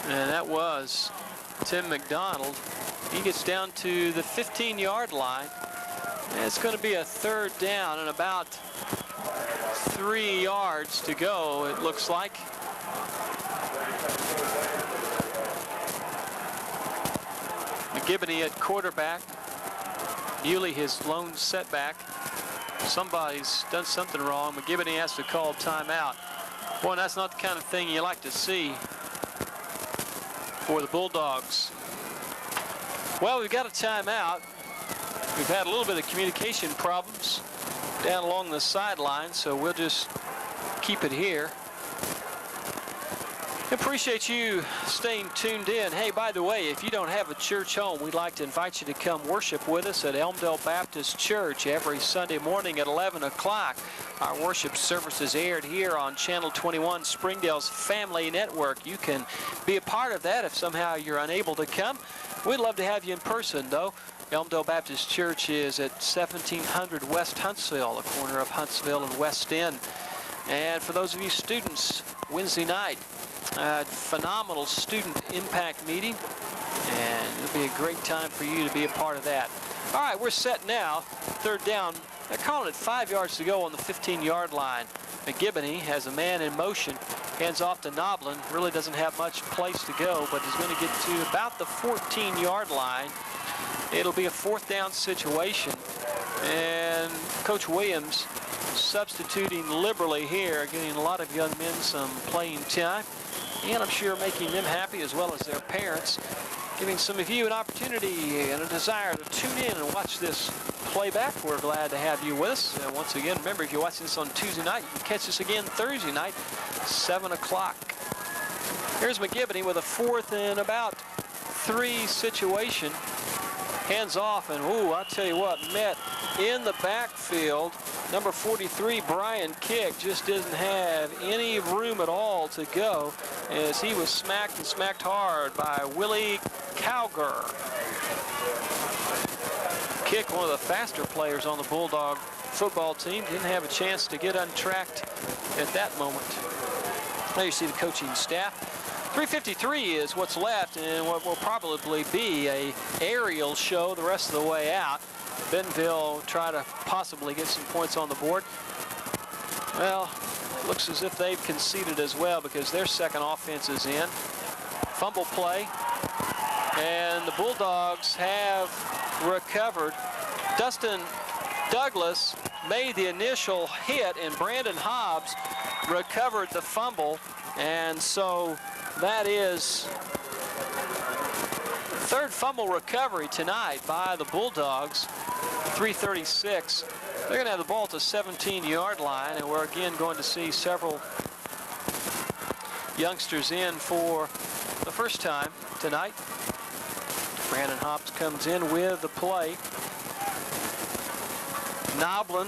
And that was Tim McDonald. He gets down to the 15-yard line. And it's going to be a 3rd down and about 3 yards to go, it looks like. McGibbony at quarterback. Bewley his lone setback. Somebody's done something wrong. McGibbony has to call timeout. Boy, that's not the kind of thing you like to see for the Bulldogs. Well, we've got a timeout. We've had a little bit of communication problems down along the sideline, so we'll just keep it here. Appreciate you staying tuned in. Hey, by the way, if you don't have a church home, we'd like to invite you to come worship with us at Elmdale Baptist Church every Sunday morning at 11 o'clock. Our worship service is aired here on Channel 21, Springdale's Family Network. You can be a part of that if somehow you're unable to come. We'd love to have you in person, though. Elmdale Baptist Church is at 1700 West Huntsville, the corner of Huntsville and West End. And for those of you students, Wednesday night, phenomenal student impact meeting, and it'll be a great time for you to be a part of that. All right, we're set now. 3rd down. They're calling it 5 yards to go on the 15-yard line. McGibbony has a man in motion. Hands off to Noblin. Really doesn't have much place to go, but is going to get to about the 14-yard line. It'll be a 4th down situation. And Coach Williams substituting liberally here, getting a lot of young men some playing time. And I'm sure making them happy as well as their parents. Giving some of you an opportunity and a desire to tune in and watch this playback. We're glad to have you with us. Once again, remember, if you're watching this on Tuesday night, you can catch us again Thursday night, 7 o'clock. Here's McGibbony with a 4th and about 3 situation. hands off, and ooh, I'll tell you what, met in the backfield. Number 43, Brian Kick, just didn't have any room at all to go as he was smacked and smacked hard by Willie Cowger. Kick, one of the faster players on the Bulldog football team, didn't have a chance to get untracked at that moment. Now you see the coaching staff. 3:53 is what's left, and what will probably be a aerial show the rest of the way out. Bentonville try to possibly get some points on the board. Well, it looks as if they've conceded as well because their second offense is in. Fumble play, and the Bulldogs have recovered. Dustin Douglas made the initial hit, and Brandon Hobbs recovered the fumble, and so that is third fumble recovery tonight by the Bulldogs. 3:36. They're going to have the ball at the 17-yard line, and we're again going to see several youngsters in for the first time tonight. Brandon Hobbs comes in with the play. Noblin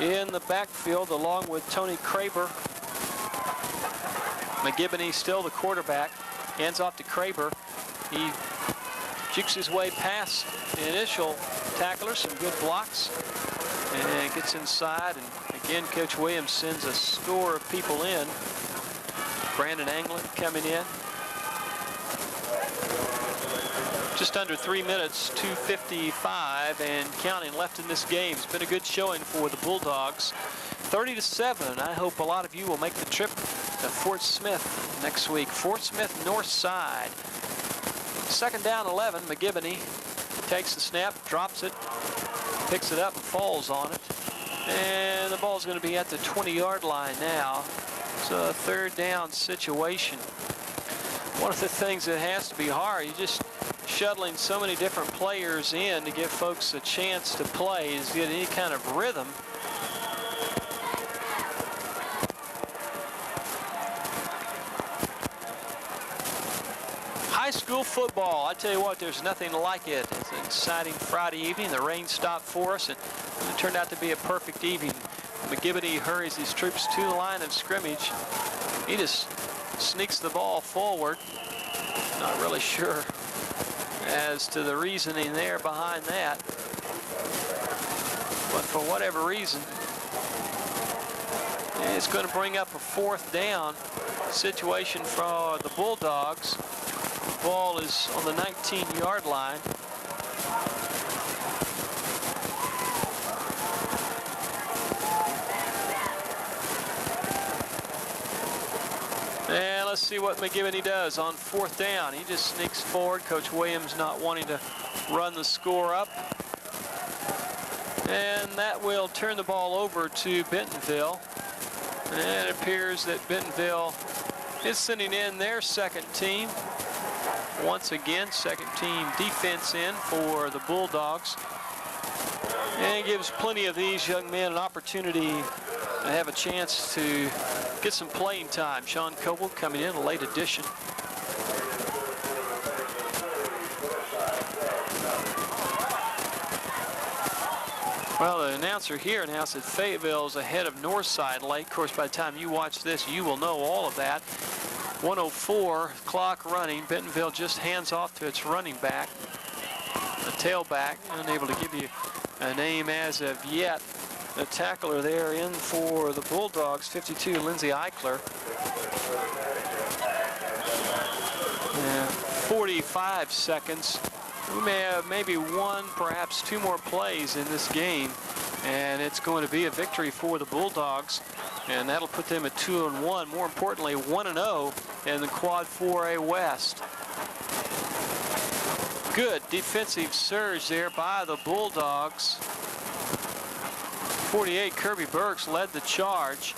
in the backfield along with Tony Kraber. McGibney still the quarterback. Hands off to Kraber. He jukes his way past the initial tackler, some good blocks, and gets inside. And again, Coach Williams sends a score of people in. Brandon Anglin coming in. Just under 3 minutes, 2:55 and counting left in this game. It's been a good showing for the Bulldogs. 30-7. I hope a lot of you will make the trip to Fort Smith next week. Fort Smith North Side. Second down 11. McGibney takes the snap, drops it, picks it up and falls on it. And the ball's going to be at the 20-yard line now. It's a third down situation. One of the things that has to be hard, you just shuttling so many different players in to give folks a chance to play is get any kind of rhythm. High school football, I tell you what, there's nothing like it. It's an exciting Friday evening. The rain stopped for us, and it turned out to be a perfect evening. McGibney hurries his troops to the line of scrimmage. He just sneaks the ball forward. Not really sure as to the reasoning there behind that. But for whatever reason, it's going to bring up a fourth down situation for the Bulldogs. The ball is on the 19-yard line. And let's see what McGibney does on fourth down. He just sneaks forward. Coach Williams not wanting to run the score up. And that will turn the ball over to Bentonville. And it appears that Bentonville is sending in their second team. Once again, second team defense in for the Bulldogs. And it gives plenty of these young men an opportunity to have a chance to get some playing time. Sean Coble coming in, a late addition. Well, the announcer here announced that Fayetteville is ahead of Northside late. Of course, by the time you watch this, you will know all of that. 1:04, clock running. Bentonville just hands off to its running back, the tailback, unable to give you a name as of yet. The tackler there in for the Bulldogs, 52, Lindsey Eichler. 45 seconds. We may have maybe one, perhaps two more plays in this game, and it's going to be a victory for the Bulldogs, and that'll put them at 2-1. More importantly, 1-0 in the Quad 4A West. Good defensive surge there by the Bulldogs. 48, Kirby Burks led the charge.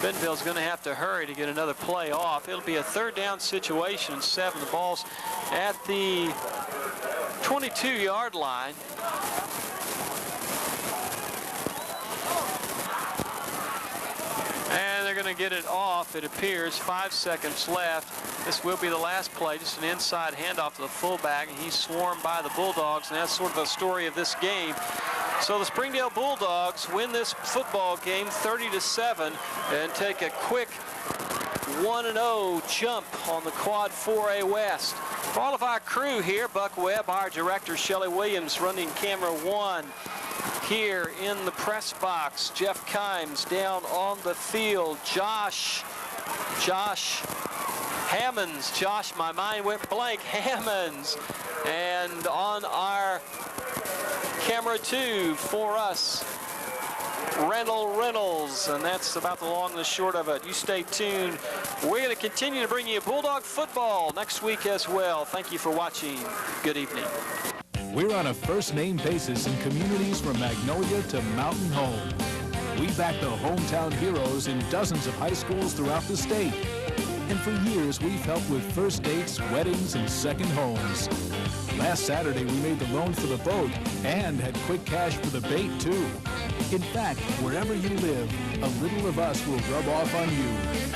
Bentonville's going to have to hurry to get another play off. It'll be a third down situation, 7. The ball's at the 22-yard line. And they're going to get it off, it appears. 5 seconds left. This will be the last play, just an inside handoff to the fullback, and he's swarmed by the Bulldogs, and that's sort of the story of this game. So the Springdale Bulldogs win this football game 30-7 and take a quick 1-0 jump on the Quad 4A West. For all of our crew here, Buck Webb, our director, Shelley Williams, running camera 1 here in the press box. Jeff Kimes down on the field. Josh Hammonds. Josh, my mind went blank. Hammonds. And on our camera 2 for us, Reynolds, and that's about the long and the short of it. You stay tuned. We're going to continue to bring you Bulldog football next week as well. Thank you for watching. Good evening. We're on a first-name basis in communities from Magnolia to Mountain Home. We back the hometown heroes in dozens of high schools throughout the state. And for years, we've helped with first dates, weddings, and second homes. Last Saturday, we made the loan for the boat and had quick cash for the bait, too. In fact, wherever you live, a little of us will rub off on you.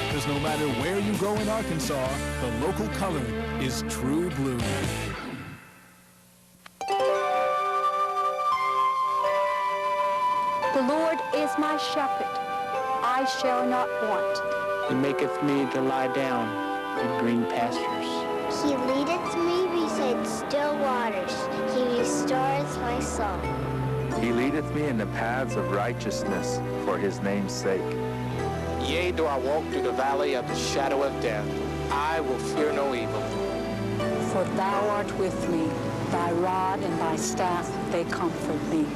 Because no matter where you go in Arkansas, the local color is true blue. The Lord is my shepherd, I shall not want. He maketh me to lie down in green pastures. He leadeth me beside still waters. He restoreth my soul. He leadeth me in the paths of righteousness for his name's sake. Yea, though I walk through the valley of the shadow of death, I will fear no evil. For thou art with me, thy rod and thy staff, they comfort me.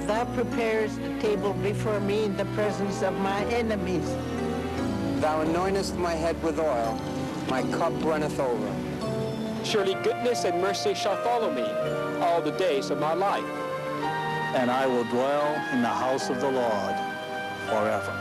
Thou preparest the table before me in the presence of my enemies. Thou anointest my head with oil, my cup runneth over. Surely goodness and mercy shall follow me all the days of my life. And I will dwell in the house of the Lord forever.